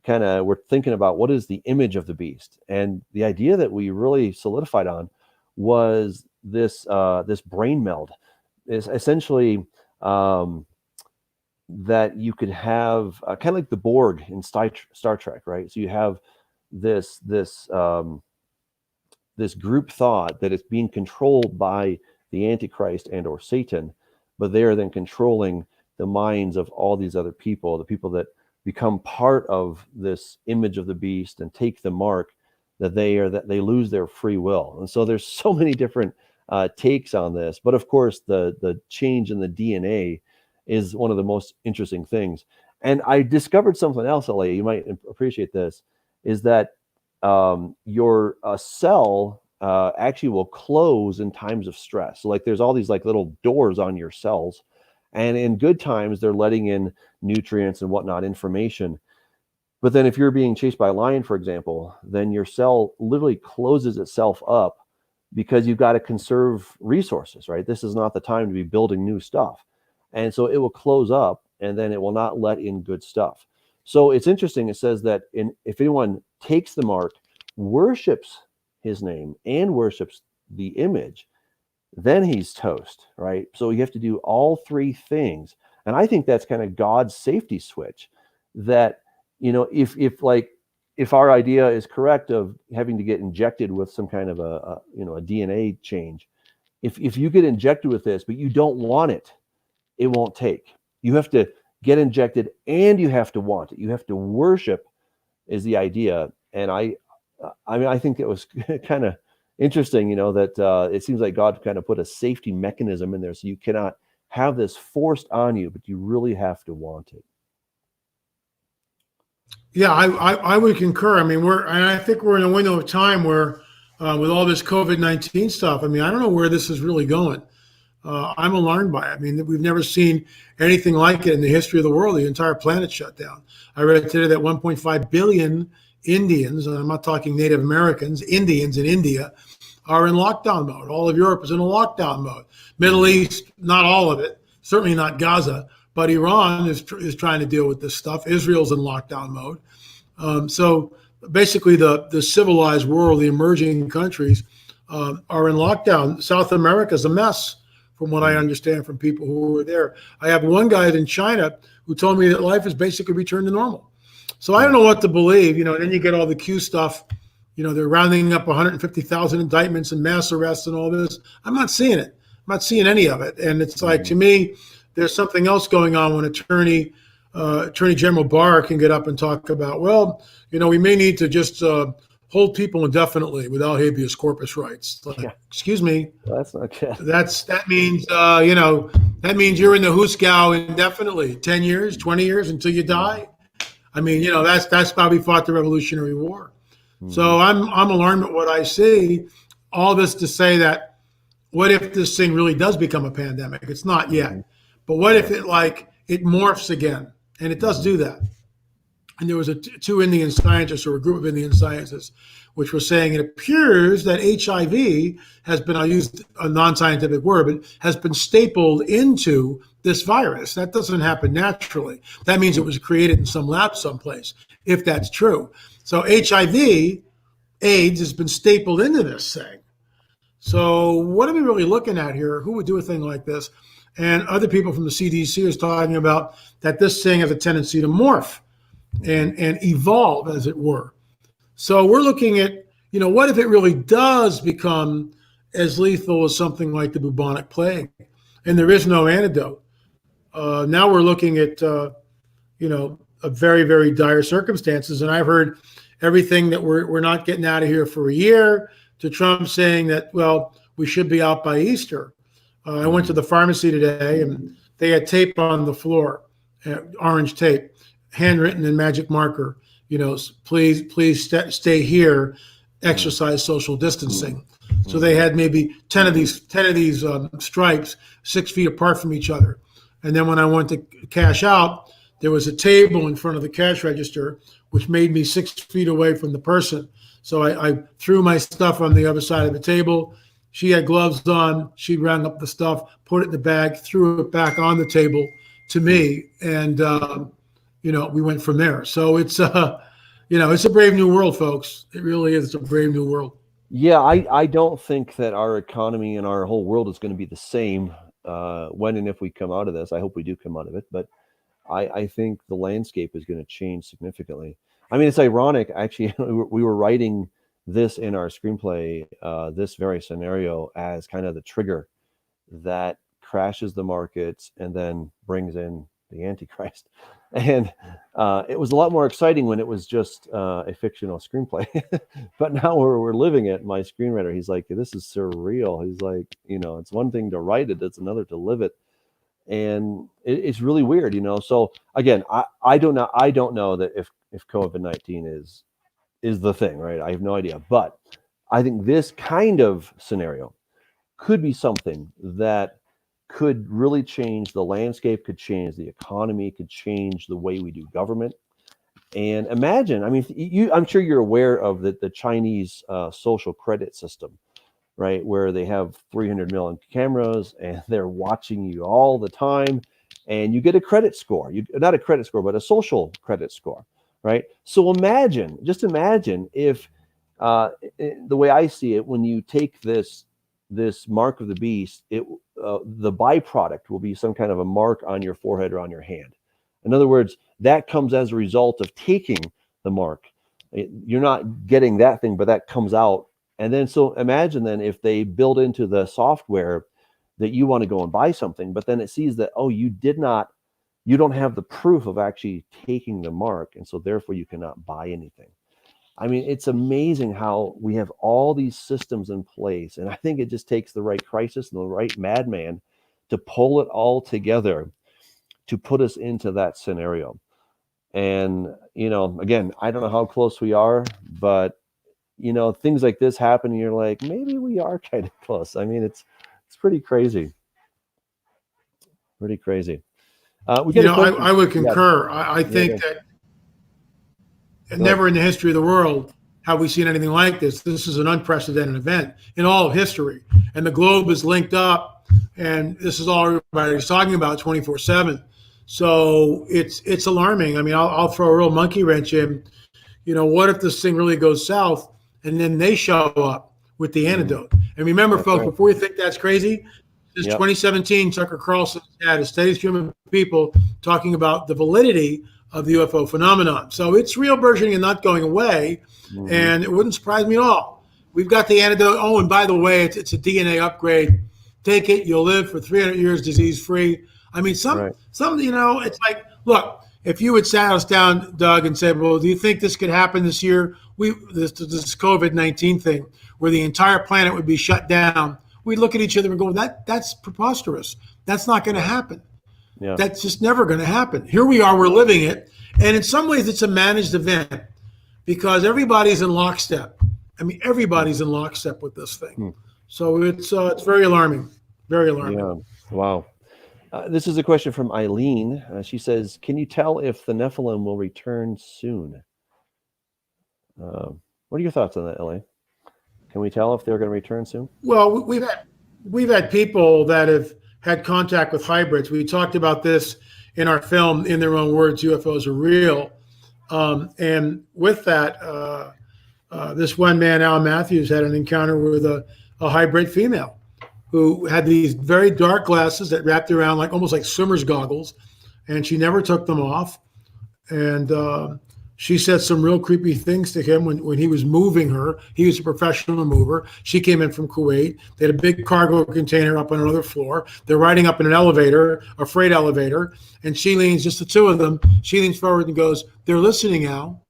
kind of were thinking about what is the image of the beast. And the idea that we really solidified on was this brain meld. Is essentially that you could have kind of like the Borg in Star Trek, right? So you have this group thought that it's being controlled by the Antichrist and or Satan, but they are then controlling the minds of all these other people, the people that become part of this image of the beast and take the mark, that they lose their free will. And so there's so many different takes on this, but of course the change in the DNA is one of the most interesting things. And I discovered something else, LA, you might appreciate this, is that your cell actually will close in times of stress. So like there's all these like little doors on your cells, and in good times they're letting in nutrients and whatnot, information. But then if you're being chased by a lion, for example, then your cell literally closes itself up because you've got to conserve resources, right? This is not the time to be building new stuff. And so it will close up, and then it will not let in good stuff. So it's interesting. It says that if anyone takes the mark, worships his name, and worships the image, then he's toast, right? So you have to do all three things. And I think that's kind of God's safety switch, that, if our idea is correct of having to get injected with some kind of a DNA change, if you get injected with this, but you don't want it, it won't take. You have to get injected and you have to want it. You have to worship is the idea. And I think it was kind of interesting, that it seems like God kind of put a safety mechanism in there. So you cannot have this forced on you, but you really have to want it. Yeah, I would concur. I mean, I think we're in a window of time where, with all this COVID-19 stuff, I mean, I don't know where this is really going. I'm alarmed by it. I mean, we've never seen anything like it in the history of the world. The entire planet shut down. I read today that 1.5 billion Indians, and I'm not talking Native Americans, Indians in India, are in lockdown mode. All of Europe is in a lockdown mode. Middle East, not all of it, certainly not Gaza, but Iran is trying to deal with this stuff. Israel's in lockdown mode. So basically the civilized world, the emerging countries, are in lockdown. South America is a mess, from what I understand from people who were there. I have one guy in China who told me that life has basically returned to normal. So I don't know what to believe, and then you get all the Q stuff. They're rounding up 150,000 indictments and mass arrests and all this. I'm not seeing it. I'm not seeing any of it. And it's like, to me, there's something else going on when Attorney General Barr can get up and talk about, well, we may need to just hold people indefinitely without habeas corpus rights. Like, excuse me. Well, that's not good. That means that means you're in the Huskow indefinitely, 10 years, 20 years until you die. I mean, that's how we fought the Revolutionary War. So I'm alarmed at what I see. All this to say that, what if this thing really does become a pandemic? It's not yet, but what if it morphs again? And it does do that. And there was two Indian scientists, or a group of Indian scientists, which were saying it appears that HIV has been, I used a non-scientific word, but has been stapled into this virus. That doesn't happen naturally. That means it was created in some lab someplace, if that's true. So HIV, AIDS, has been stapled into this thing. So what are we really looking at here? Who would do a thing like this? And other people from the CDC is talking about that this thing has a tendency to morph and evolve, as it were. So we're looking at, what if it really does become as lethal as something like the bubonic plague, and there is no antidote? Now we're looking at, a very, very dire circumstances. And I've heard everything that we're not getting out of here for a year, to Trump saying that, well, we should be out by Easter. I went to the pharmacy today, and they had tape on the floor, orange tape, handwritten in magic marker. Please stay here, exercise social distancing. So they had maybe 10 of these stripes 6 feet apart from each other. And then when I went to cash out, there was a table in front of the cash register, which made me 6 feet away from the person. So I threw my stuff on the other side of the table. She had gloves on. She rang up the stuff, put it in the bag, threw it back on the table to me, and we went from there. So it's it's a brave new world, folks. It really is. It's a brave new world. Yeah, I don't think that our economy and our whole world is going to be the same when and if we come out of this. I hope we do come out of it, but I think the landscape is going to change significantly. I mean, it's ironic, actually. We were writing this in our screenplay, this very scenario, as kind of the trigger that crashes the markets and then brings in the antichrist. And it was a lot more exciting when it was just a fictional screenplay. But now we're living it. My screenwriter, he's like, this is surreal. He's like, it's one thing to write it, it's another to live it. and it's really weird, So again, I don't know that if COVID-19 is the thing, right? I have no idea, but I think this kind of scenario could be something that could really change the landscape, could change the economy, could change the way we do government. And imagine, I mean, I'm sure you're aware of the Chinese social credit system, right? Where they have 300 million cameras and they're watching you all the time, and you get a credit score. Not a credit score, but a social credit score, right? So just imagine if the way I see it, when you take this mark of the beast, the byproduct will be some kind of a mark on your forehead or on your hand. In other words, that comes as a result of taking the mark. You're not getting that thing, but that comes out. And then, so imagine then if they build into the software that you want to go and buy something, but then it sees that, oh, you don't have the proof of actually taking the mark. And so therefore you cannot buy anything. I mean, it's amazing how we have all these systems in place. And I think it just takes the right crisis and the right madman to pull it all together to put us into that scenario. And, again, I don't know how close we are, but, things like this happen and you're like, maybe we are kind of close. I mean, it's pretty crazy. Pretty crazy. I would concur. Yeah. I think that never in the history of the world have we seen anything like this. This is an unprecedented event in all of history. And the globe is linked up, and this is all everybody's talking about 24/7. So it's alarming. I mean, I'll throw a real monkey wrench in. What if this thing really goes south and then they show up with the antidote? And remember, folks, right, before you think that's crazy, since 2017, Tucker Carlson had a steady stream of people talking about the validity of the UFO phenomenon. So it's real burgeoning and not going away. Mm-hmm. And it wouldn't surprise me at all. We've got the antidote. Oh, and by the way, it's a DNA upgrade. Take it. You'll live for 300 years disease-free. I mean, some, it's like, look, if you had sat us down, Doug, and said, well, do you think this could happen this year? This COVID-19 thing, where the entire planet would be shut down, we'd look at each other and go, that's preposterous. That's not going to happen. Yeah. That's just never going to happen. Here we are, we're living it. And in some ways, it's a managed event because everybody's in lockstep. I mean, everybody's in lockstep with this thing. So it's very alarming, very alarming. Yeah. Wow. This is a question from Eileen. She says, can you tell if the Nephilim will return soon? What are your thoughts on that, Ellie? Can we tell if they're going to return soon? Well, we've had people that have had contact with hybrids. We talked about this in our film, In Their Own Words, UFOs Are Real. And with that, this one man, Al Matthews, had an encounter with a hybrid female who had these very dark glasses that wrapped around almost like swimmer's goggles, and she never took them off. And she said some real creepy things to him when he was moving her. He was a professional mover. She came in from Kuwait. They had a big cargo container up on another floor. They're riding up in an elevator, a freight elevator, and she leans, just the two of them, she leans forward and goes, they're listening, Al.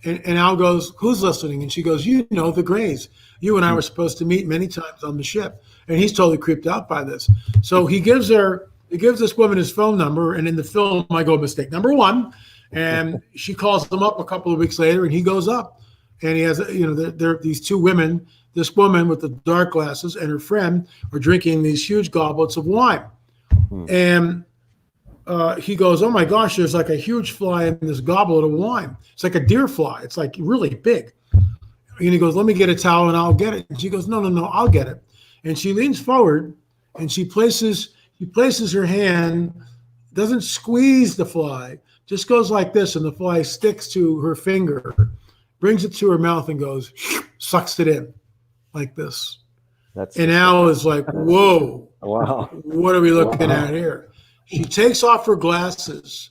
And Al goes, who's listening? And she goes, the Greys. You and I were supposed to meet many times on the ship. And he's totally creeped out by this. So he gives this woman his phone number. And in the film, I go, mistake number one. And she calls him up a couple of weeks later, and he goes up. And he has, there these two women, this woman with the dark glasses and her friend are drinking these huge goblets of wine. And he goes, oh my gosh, there's like a huge fly in this goblet of wine. It's like a deer fly. It's like really big. And he goes, let me get a towel and I'll get it. And she goes, no, I'll get it. And she leans forward and she places her hand, doesn't squeeze the fly, just goes like this, and the fly sticks to her finger, brings it to her mouth and goes, sucks it in like this. And Al is like, whoa, wow, what are we looking at here? She takes off her glasses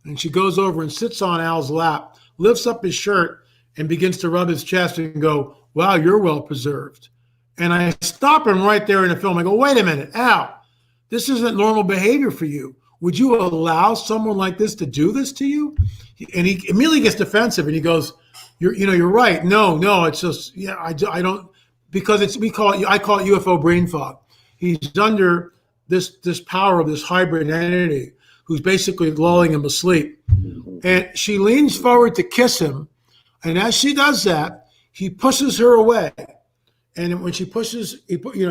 and she goes over and sits on Al's lap, lifts up his shirt and begins to rub his chest and go, wow, you're well preserved. And I stop him right there in the film. I go, wait a minute, Al, this isn't normal behavior for you. Would you allow someone like this to do this to you? And he immediately gets defensive and he goes, you're right. No, it's just, I don't, because I call it UFO brain fog. He's under this power of this hybrid entity who's basically lulling him asleep. And she leans forward to kiss him. And as she does that, he pushes her away. And when she pushes,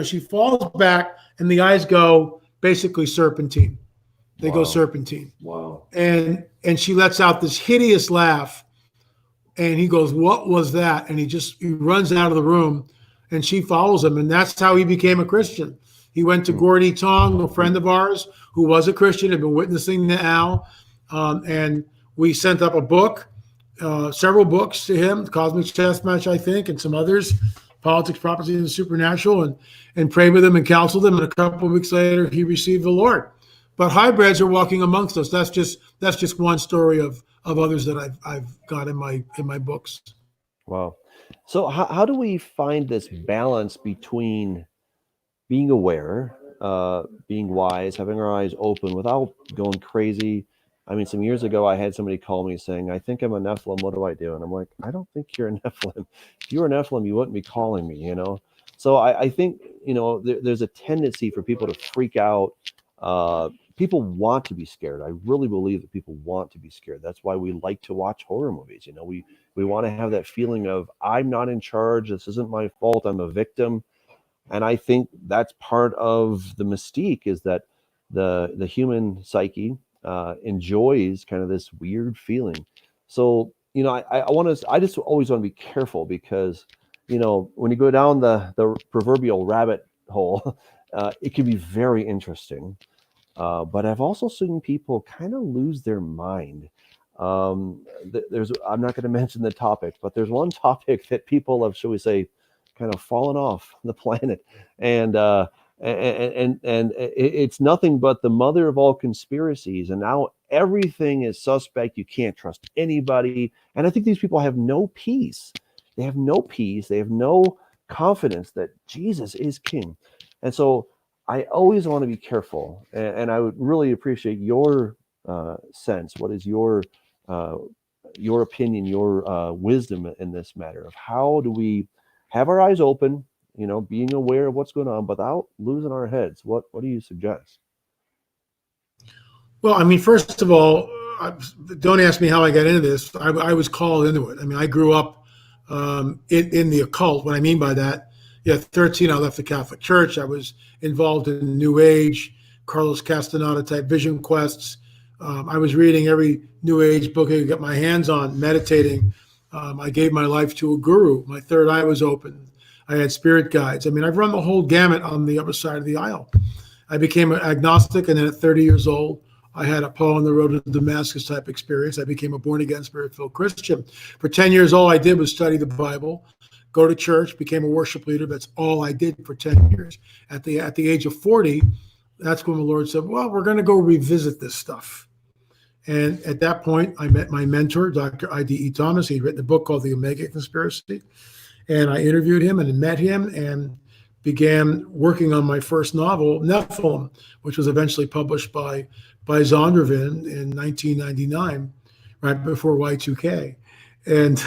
she falls back and the eyes go basically serpentine. They go serpentine. Wow. And she lets out this hideous laugh. And he goes, "What was that?" And he runs out of the room, and she follows him. And that's how he became a Christian. He went to Gordy Tong, a friend of ours who was a Christian, had been witnessing to Al. And we sent up a book, several books to him, Cosmic Chess Match, I think, and some others, Politics, Prophecy, and the Supernatural, and prayed with him and counseled him. And a couple of weeks later, he received the Lord. But hybrids are walking amongst us. That's just one story of others that I've got in my books. Wow. So how do we find this balance between being aware, being wise, having our eyes open without going crazy? I mean, some years ago, I had somebody call me saying, "I think I'm a Nephilim. What do I do?" And I'm like, "I don't think you're a Nephilim. If you were a Nephilim, you wouldn't be calling me, So I think, there's a tendency for people to freak out. People want to be scared. I really believe that people want to be scared. That's why we like to watch horror movies. We want to have that feeling of, I'm not in charge. This isn't my fault. I'm a victim. And I think that's part of the mystique, is that the human psyche enjoys kind of this weird feeling. So, I just always want to be careful, because, when you go down the proverbial rabbit hole, it can be very interesting. But I've also seen people kind of lose their mind. I'm not going to mention the topic, but there's one topic that people have, shall we say, kind of fallen off the planet, and it's nothing but the mother of all conspiracies. And now everything is suspect. You can't trust anybody. And I think these people have no peace. They have no peace. They have no confidence that Jesus is King. And so I always want to be careful, and I would really appreciate your sense. What is your opinion, your wisdom in this matter of how do we have our eyes open, being aware of what's going on without losing our heads? What do you suggest? Well, I mean, first of all, don't ask me how I got into this. I was called into it. I mean, I grew up in the occult. What I mean by that, at 13, I left the Catholic Church. I was involved in New Age, Carlos Castaneda type vision quests. I was reading every New Age book I could get my hands on, meditating. I gave my life to a guru. My third eye was open. I had spirit guides. I mean, I've run the whole gamut on the other side of the aisle. I became an agnostic, and then at 30 years old, I had a Paul on the road to Damascus type experience. I became a born-again, spirit-filled Christian. For 10 years, all I did was study the Bible, go to church, became a worship leader. That's all I did for 10 years. At the age of 40, that's when the Lord said, well, we're going to go revisit this stuff. And at that point, I met my mentor, Dr. I.D.E. Thomas. He'd written a book called The Omega Conspiracy. And I interviewed him and met him and began working on my first novel, Nephilim, which was eventually published by Zondervan in 1999, right before Y2K. And,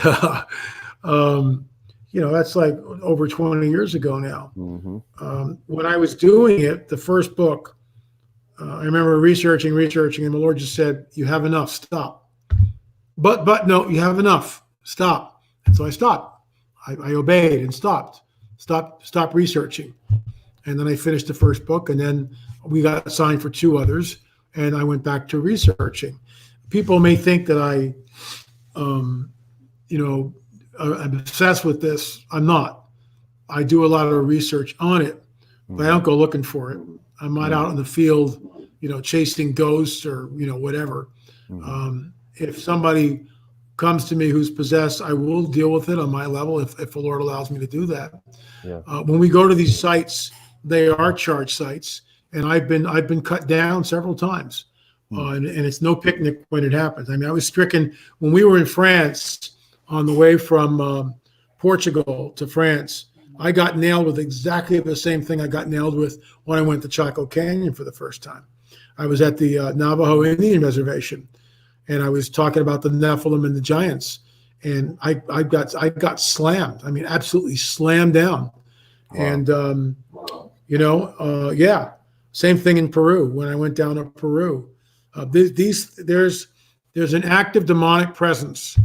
that's like over 20 years ago now. Mm-hmm. When I was doing it, the first book, I remember researching, and the Lord just said, "You have enough, stop." But no, you have enough, stop. And so I stopped. I obeyed and stopped researching. And then I finished the first book, and then we got signed for 2 others, and I went back to researching. People may think that I'm obsessed with this. I'm not. I do a lot of research on it, but I don't go looking for it. I'm not out in the field, chasing ghosts or, whatever. If somebody comes to me who's possessed, I will deal with it on my level if the Lord allows me to do that. Yeah. When we go to these sites, they are charged sites, and I've been cut down several times, and it's no picnic when it happens. I mean, I was stricken when we were in France on the way from Portugal to France. I got nailed with exactly the same thing I got nailed with when I went to Chaco Canyon for the first time. I was at the Navajo Indian Reservation, and I was talking about the Nephilim and the giants, and I got slammed. I mean, absolutely slammed down. Wow. And yeah, Same thing in Peru when I went down to Peru. There's an active demonic presence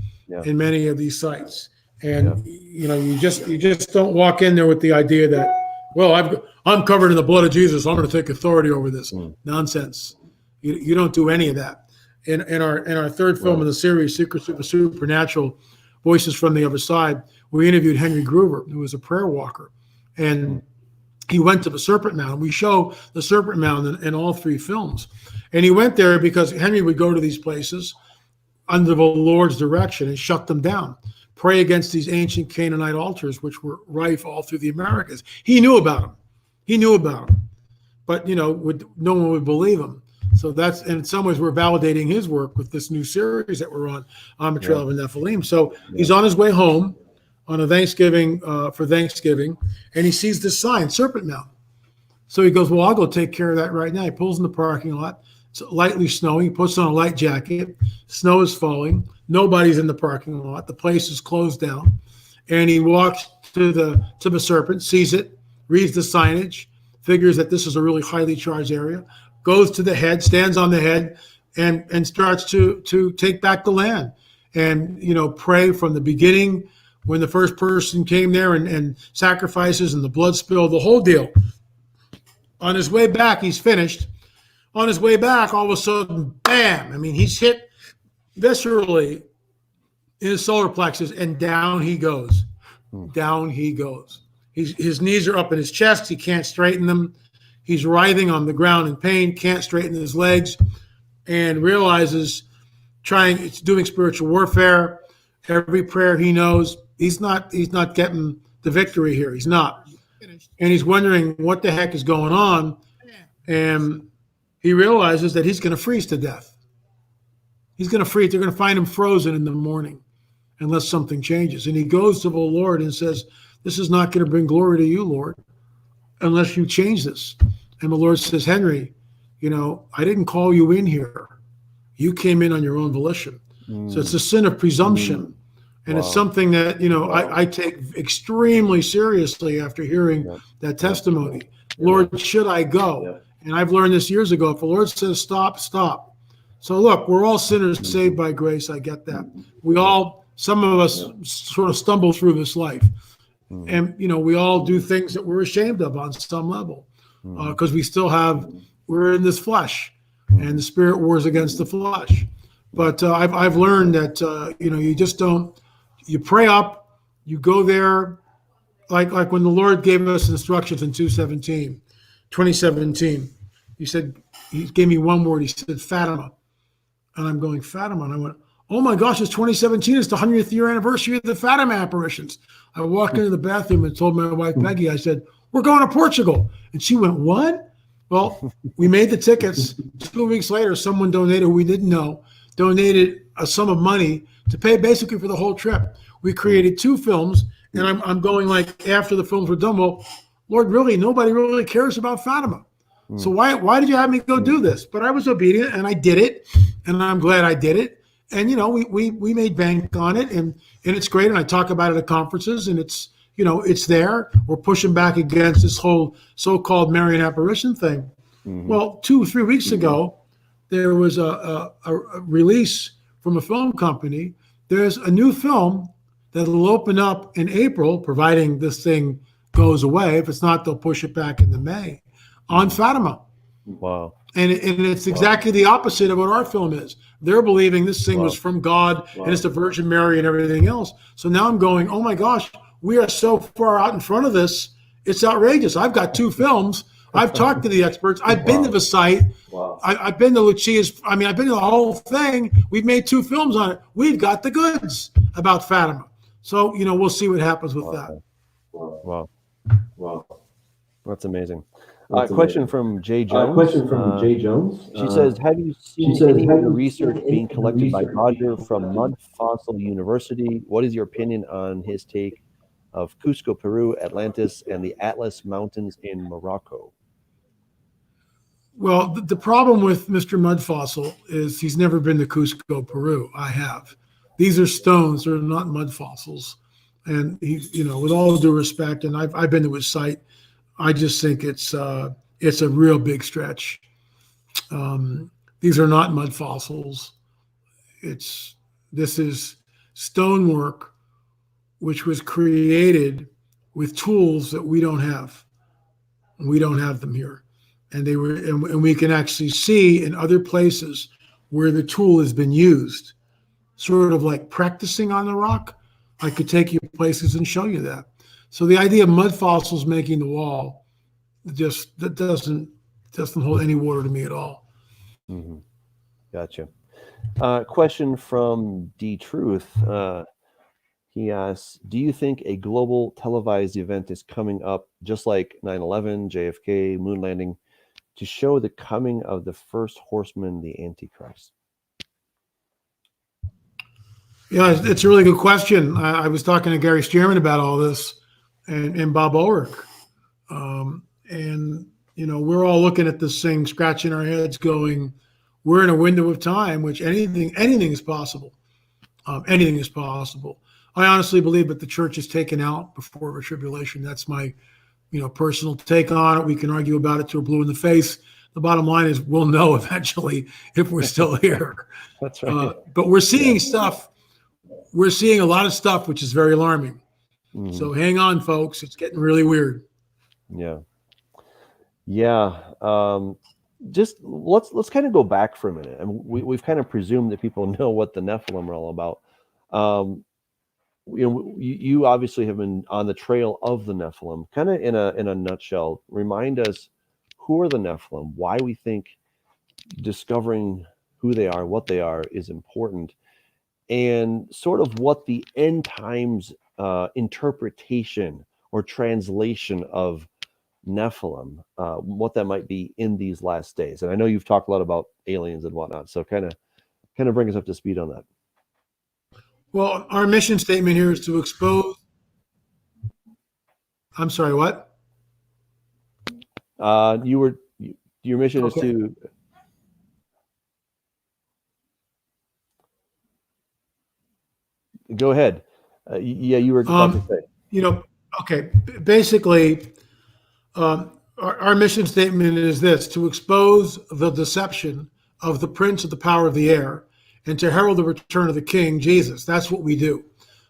in many of these sites, and you just don't walk in there with the idea that, well, I'm covered in the blood of Jesus, I'm going to take authority over this. Nonsense. You don't do any of that. In our third film in the series, Secrets of the Supernatural, Voices from the Other Side, we interviewed Henry Groover, who was a prayer walker, and he went to the Serpent Mound. We show the Serpent Mound in all three films. And he went there because Henry would go to these places under the Lord's direction and shut them down, pray against these ancient Canaanite altars, which were rife all through the Americas. He knew about them. But, no one would believe him. So that's, in some ways, we're validating his work with this new series that we're on the Trail of the Nephilim. So he's on his way home on a Thanksgiving, and he sees this sign, Serpent Mound. So he goes, well, I'll go take care of that right now. He pulls in the parking lot. It's lightly snowing. He puts on a light jacket. Snow is falling. Nobody's in the parking lot. The place is closed down. And he walks to the serpent, sees it, reads the signage, figures that this is a really highly charged area, goes to the head, stands on the head, and starts to take back the land and, pray from the beginning when the first person came there and sacrifices and the blood spill, the whole deal. On his way back, he's finished. On his way back, all of a sudden, bam! I mean, he's hit viscerally in his solar plexus, and down he goes. Down he goes. His knees are up in his chest. He can't straighten them. He's writhing on the ground in pain, can't straighten his legs, and realizes doing spiritual warfare. Every prayer he knows, he's not getting the victory here. He's not. And he's wondering what the heck is going on. And he realizes that he's going to freeze to death. He's going to freeze. They're going to find him frozen in the morning unless something changes. And he goes to the Lord and says, this is not going to bring glory to you, Lord, unless you change this. And the Lord says, Henry, I didn't call you in here. You came in on your own volition. So it's a sin of presumption. And it's something that, I take extremely seriously after hearing that testimony. Lord, should I go? And I've learned this years ago. If the Lord says stop, stop. So look, we're all sinners saved by grace. I get that. Some of us sort of stumble through this life. And, we all do things that we're ashamed of on some level because we're in this flesh and the spirit wars against the flesh. But I've learned that, you just don't, you pray up, you go there, like when the Lord gave us instructions in 2017, he gave me one word. He said, Fatima. And I'm going, Fatima. And I went, oh my gosh, it's 2017. It's the 100th year anniversary of the Fatima apparitions. I walked into the bathroom and told my wife, Peggy, I said, we're going to Portugal. And she went, what? Well, we made the tickets. 2 weeks later, someone donated, who we didn't know, donated a sum of money to pay basically for the whole trip. We created 2 films, and I'm going like after the films were done, well, Lord, really, nobody really cares about Fatima. So why did you have me go do this? But I was obedient, and I did it, and I'm glad I did it. And, we made bank on it, and it's great, and I talk about it at conferences, and it's, it's there. We're pushing back against this whole so-called Marian apparition thing. Well, 2 or 3 weeks ago, there was a release from a film company. There's a new film that will open up in April, providing this thing goes away. If it's not, they'll push it back into May, on Fatima. Wow. And it's exactly the opposite of what our film is. They're believing this thing was from God and it's the Virgin Mary and everything else. So now I'm going, oh my gosh, we are so far out in front of this. It's outrageous. I've got 2 films. I've talked to the experts. I've been to the site. I've been to Lucia's. I've been to the whole thing. We've made 2 films on it. We've got the goods about Fatima. So, we'll see what happens with that. Wow. That's amazing. Question from Jay Jones. She says, have you seen any of the research being collected by Roger from Mud Fossil University? What is your opinion on his take of Cusco, Peru, Atlantis, and the Atlas Mountains in Morocco? Well, the problem with Mr. Mud Fossil is he's never been to Cusco, Peru. I have. These are stones. They're not mud fossils. And he, with all due respect, and I've been to his site, I just think it's it's a real big stretch. These are not mud fossils. This is stonework, which was created with tools that we don't have. We don't have them here. And we can actually see in other places where the tool has been used, sort of like practicing on the rock. I could take you places and show you that. So the idea of mud fossils making the wall, that doesn't hold any water to me at all. Mm-hmm. Gotcha. Question from D Truth. He asks, do you think a global televised event is coming up, just like 9/11, JFK, moon landing, to show the coming of the first horseman, the antichrist? Yeah, it's a really good question. I was talking to Gary Stearman about all this, and Bob Ulrich. And, we're all looking at this thing, scratching our heads, going, we're in a window of time, which anything is possible. Anything is possible. I honestly believe that the church is taken out before the tribulation. That's my, personal take on it. We can argue about it till we're blue in the face. The bottom line is we'll know eventually if we're still here. That's right. But we're seeing stuff. We're seeing a lot of stuff, which is very alarming. Mm-hmm. So hang on, folks. It's getting really weird. Yeah. Just let's kind of go back for a minute. And we've kind of presumed that people know what the Nephilim are all about. You obviously have been on the trail of the Nephilim. Kind of in a nutshell, remind us, who are the Nephilim? Why we think discovering who they are, what they are, is important, and sort of what the end times interpretation or translation of Nephilim, what that might be in these last days. And I know you've talked a lot about aliens and whatnot, so kind of bring us up to speed on that. Well, our mission statement here is to expose. I'm sorry, what? Your mission is to. Go ahead. You were about to say. Okay. Basically, our mission statement is this: to expose the deception of the prince of the power of the air, and to herald the return of the King, Jesus. That's what we do.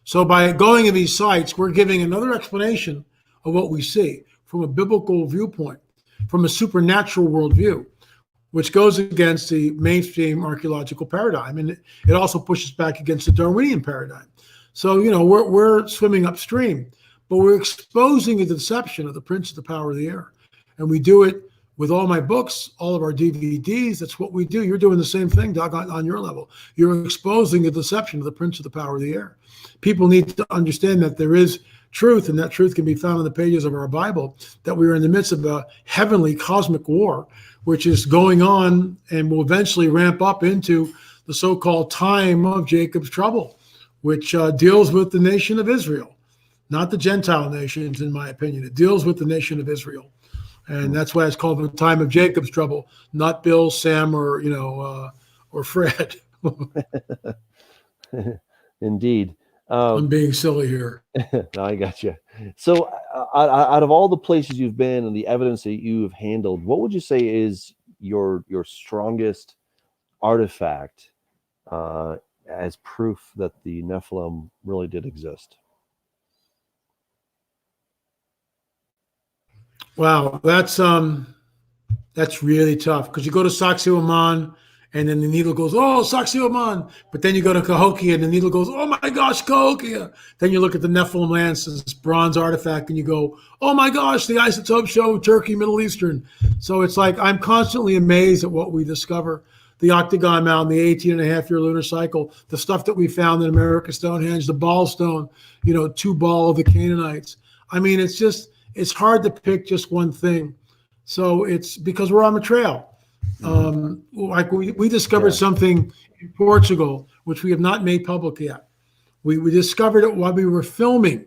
So by going to these sites, we're giving another explanation of what we see from a biblical viewpoint, from a supernatural worldview, which goes against the mainstream archaeological paradigm. And it also pushes back against the Darwinian paradigm. So, we're swimming upstream, but we're exposing the deception of the prince of the power of the air. And we do it with all my books, all of our DVDs. That's what we do. You're doing the same thing, Doug, on your level. You're exposing the deception of the prince of the power of the air. People need to understand that there is truth, and that truth can be found in the pages of our Bible, that we are in the midst of a heavenly cosmic war, which is going on and will eventually ramp up into the so-called time of Jacob's trouble, which deals with the nation of Israel, not the Gentile nations, in my opinion. It deals with the nation of Israel. And that's why it's called the time of Jacob's trouble, not Bill, Sam, or Fred. Indeed. I'm being silly here. No, I got you. So out of all the places you've been and the evidence that you've handled, what would you say is your strongest artifact as proof that the Nephilim really did exist? Wow, that's really tough, because you go to Sacsayhuaman and then the needle goes, oh, Sacsayhuaman. But then you go to Cahokia and the needle goes, oh my gosh, Cahokia. Then you look at the Nephilim lance, this bronze artifact, and you go, oh my gosh, the isotope show, Turkey, Middle Eastern. So it's like I'm constantly amazed at what we discover. The Octagon Mound, the 18.5-year lunar cycle, the stuff that we found in America, Stonehenge, the Ball Stone, two ball of the Canaanites. I mean, it's hard to pick just one thing. So it's because we're on the trail. Like we discovered something in Portugal, which we have not made public yet. We discovered it while we were filming,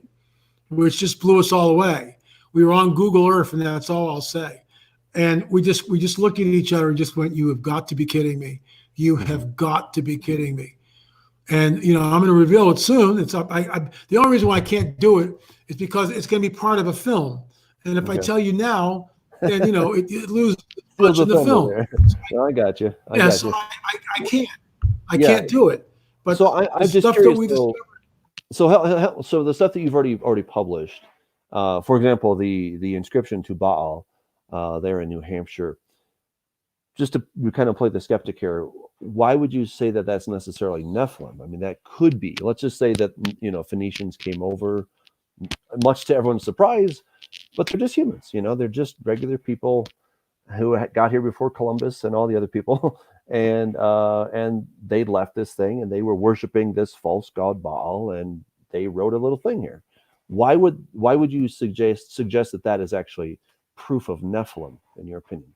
which just blew us all away. We were on Google Earth, and that's all I'll say. And we just looked at each other and just went, you have got to be kidding me. You have got to be kidding me. And, I'm going to reveal it soon. It's up. The only reason why I can't do it is because it's going to be part of a film. And if I tell you now, then it loses Steals much the of the thunder film. there. No, I got you. So I can't do it. But so I'm just stuff curious. that we discovered. So the stuff that you've already published, for example, the inscription to Baal, there in New Hampshire. Just to kind of play the skeptic here, why would you say that that's necessarily Nephilim? I mean, that could be. Let's just say that Phoenicians came over, much to everyone's surprise, but they're just humans. They're just regular people who got here before Columbus and all the other people, and they left this thing and they were worshiping this false god Baal, and they wrote a little thing here. Why would you suggest that is actually proof of Nephilim, in your opinion?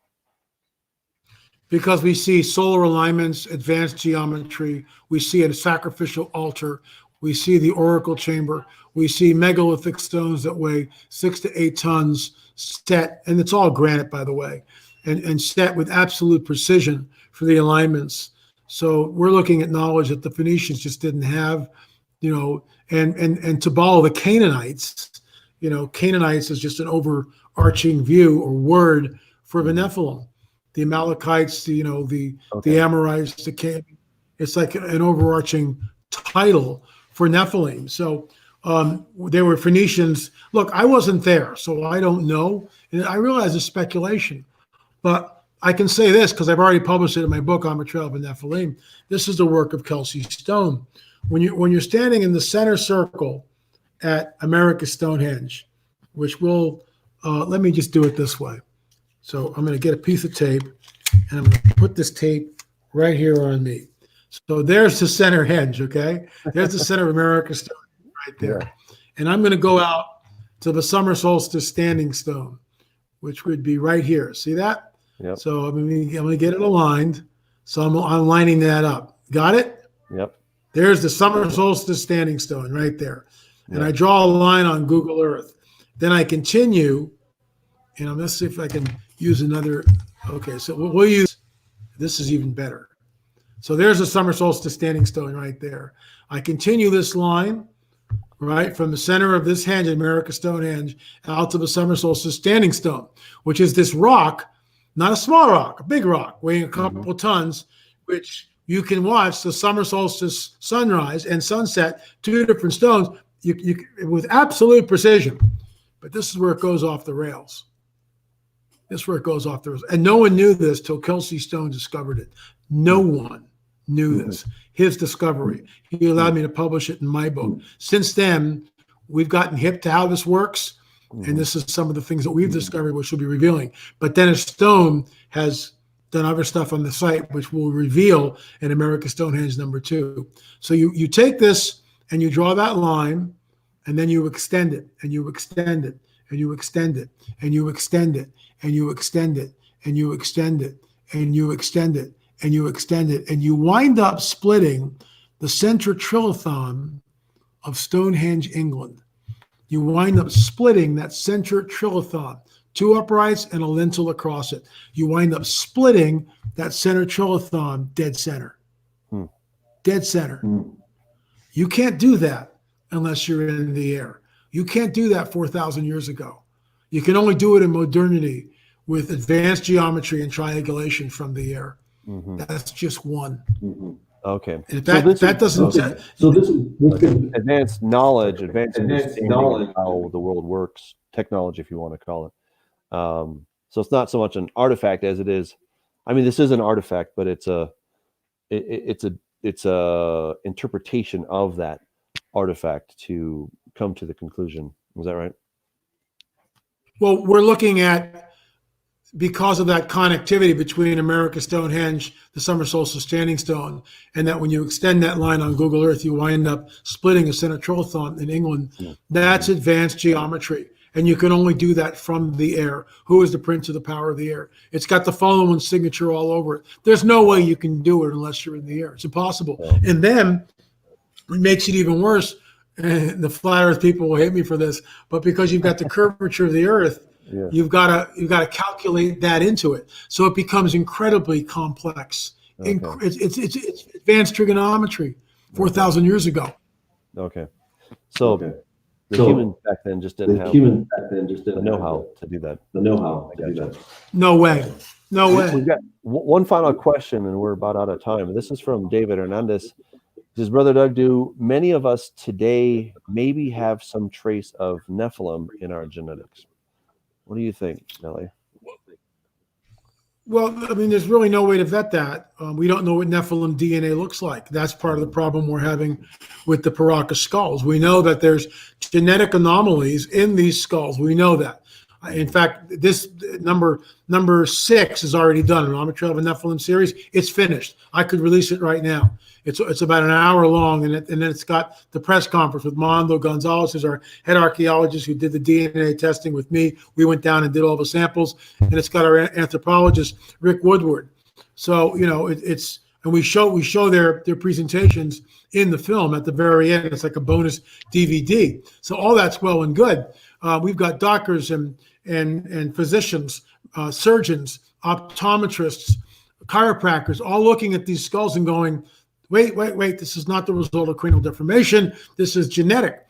Because we see solar alignments, advanced geometry, we see a sacrificial altar, we see the oracle chamber, we see megalithic stones that weigh 6 to 8 tons set, and it's all granite, by the way, and set with absolute precision for the alignments. So we're looking at knowledge that the Phoenicians just didn't have, and to Baal, the Canaanites, Canaanites is just an overarching view or word for the Nephilim. The Amalekites, the Amorites, it's like an overarching title for Nephilim. So there were Phoenicians. Look, I wasn't there, so I don't know. And I realize it's speculation, but I can say this because I've already published it in my book, On the Trail of the Nephilim. This is the work of Kelsey Stone. When you're standing in the center circle at America's Stonehenge, which will, let me just do it this way. So I'm going to get a piece of tape, and I'm going to put this tape right here on me. So there's the center henge, okay? There's the center of America's stone right there. Yeah. And I'm going to go out to the summer solstice standing stone, which would be right here. See that? Yep. So I'm going to get it aligned. So I'm lining that up. Got it? Yep. There's the summer solstice standing stone right there. Yep. And I draw a line on Google Earth. Then I continue, and I'm going to see if I can use another. Okay, so we'll use, this is even better. So there's a summer solstice standing stone right there. I continue this line, right, from the center of this henge, America Stonehenge, out to the summer solstice standing stone, which is this rock, not a small rock, a big rock, weighing a couple tons, which you can watch the summer solstice sunrise and sunset, 2 different stones, you with absolute precision. But this is where it goes off the rails. And no one knew this till Kelsey Stone discovered it. No one knew this. His discovery. He allowed me to publish it in my book. Since then, we've gotten hip to how this works, and this is some of the things that we've discovered, which we'll be revealing. But Dennis Stone has done other stuff on the site, which we'll reveal in America Stonehenge #2. So you take this and you draw that line, and then you extend it, and you extend it, and you extend it, and you extend it, and you extend it, and you extend it, and you extend it, and you extend it, and you wind up splitting the center trilithon of Stonehenge, England. You wind up splitting that center trilithon, 2 uprights and a lintel across it. You wind up splitting that center trilithon dead center. Dead center. You can't do that unless you're in the air. You can't do that 4,000 years ago. You can only do it in modernity with advanced geometry and triangulation from the air. That's just one. Okay. And that doesn't. So this is advanced knowledge, advanced knowledge of how the world works, technology, if you want to call it. So it's not so much an artifact as it is. I mean, this is an artifact, but it's a interpretation of that artifact to come to the conclusion. Is that right? Well, we're looking at, because of that connectivity between America Stonehenge, the summer solstice standing stone, and that when you extend that line on Google Earth, you wind up splitting a center trilithon in England. That's advanced geometry. And you can only do that from the air. Who is the prince of the power of the air? It's got the following signature all over it. There's no way you can do it unless you're in the air. It's impossible. And then it makes it even worse. And the flat earth people will hate me for this, but because you've got the curvature of the earth, you've got to calculate that into it. So it becomes incredibly complex. It's advanced trigonometry 4,000 years ago. Okay. So The humans back then just didn't have the know-how to do that. No way. No way. We've got one final question, and we're about out of time. This is from David Hernandez. Says, Brother Doug, do many of us today maybe have some trace of Nephilim in our genetics? What do you think, Nelly? Well, I mean, there's really no way to vet that. We don't know what Nephilim DNA looks like. That's part of the problem we're having with the Paracas skulls. We know that there's genetic anomalies in these skulls. We know that. In fact, this number 6 is already done. An Trail of a Nephilim series. It's finished. I could release it right now. It's about an hour long, and then it's got the press conference with Mondo Gonzalez, who's our head archaeologist who did the DNA testing with me. We went down and did all the samples, and it's got our anthropologist Rick Woodward. So it's and we show their presentations in the film at the very end. It's like a bonus DVD. So all that's well and good. We've got doctors and physicians, surgeons, optometrists, chiropractors, all looking at these skulls and going, wait, this is not the result of cranial deformation. This is genetic.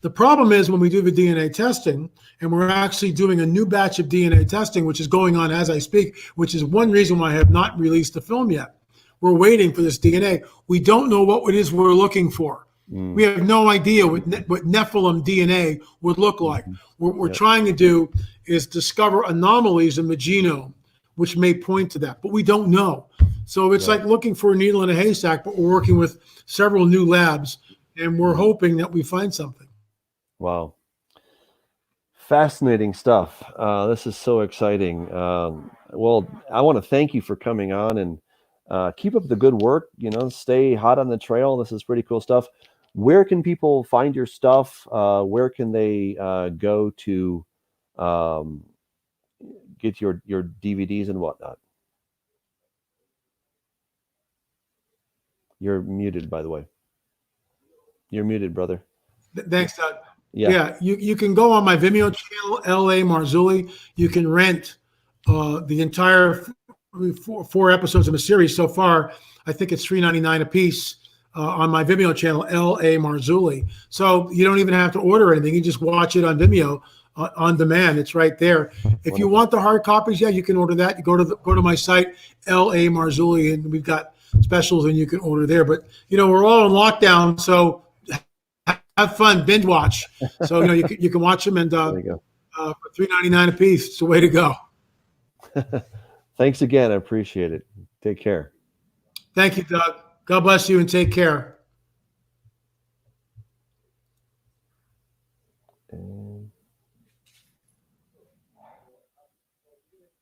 The problem is when we do the DNA testing, and we're actually doing a new batch of DNA testing, which is going on as I speak, which is one reason why I have not released the film yet. We're waiting for this DNA. We don't know what it is we're looking for. We have no idea what Nephilim DNA would look like. What we're trying to do is discover anomalies in the genome, which may point to that, but we don't know. So it's like looking for a needle in a haystack, but we're working with several new labs, and we're hoping that we find something. Wow. Fascinating stuff. This is so exciting. Well, I want to thank you for coming on, and keep up the good work. Stay hot on the trail. This is pretty cool stuff. Where can people find your stuff? Where can they go to get your DVDs and whatnot? You're muted, by the way. You're muted, brother. Thanks, Doug. Yeah, you can go on my Vimeo channel, L.A. Marzulli. You can rent the entire 4 episodes of a series so far. I think it's $3.99 a piece on my Vimeo channel, L.A. Marzulli. So you don't even have to order anything. You just watch it on Vimeo on demand. It's right there. If you want the hard copies, you can order that. You go to my site, L.A. Marzulli, and we've got specials, and you can order there. But we're all in lockdown, so have fun, binge watch. So you can watch them, and for $3.99 a piece, it's the way to go. Thanks again. I appreciate it. Take care. Thank you, Doug. God bless you, and take care.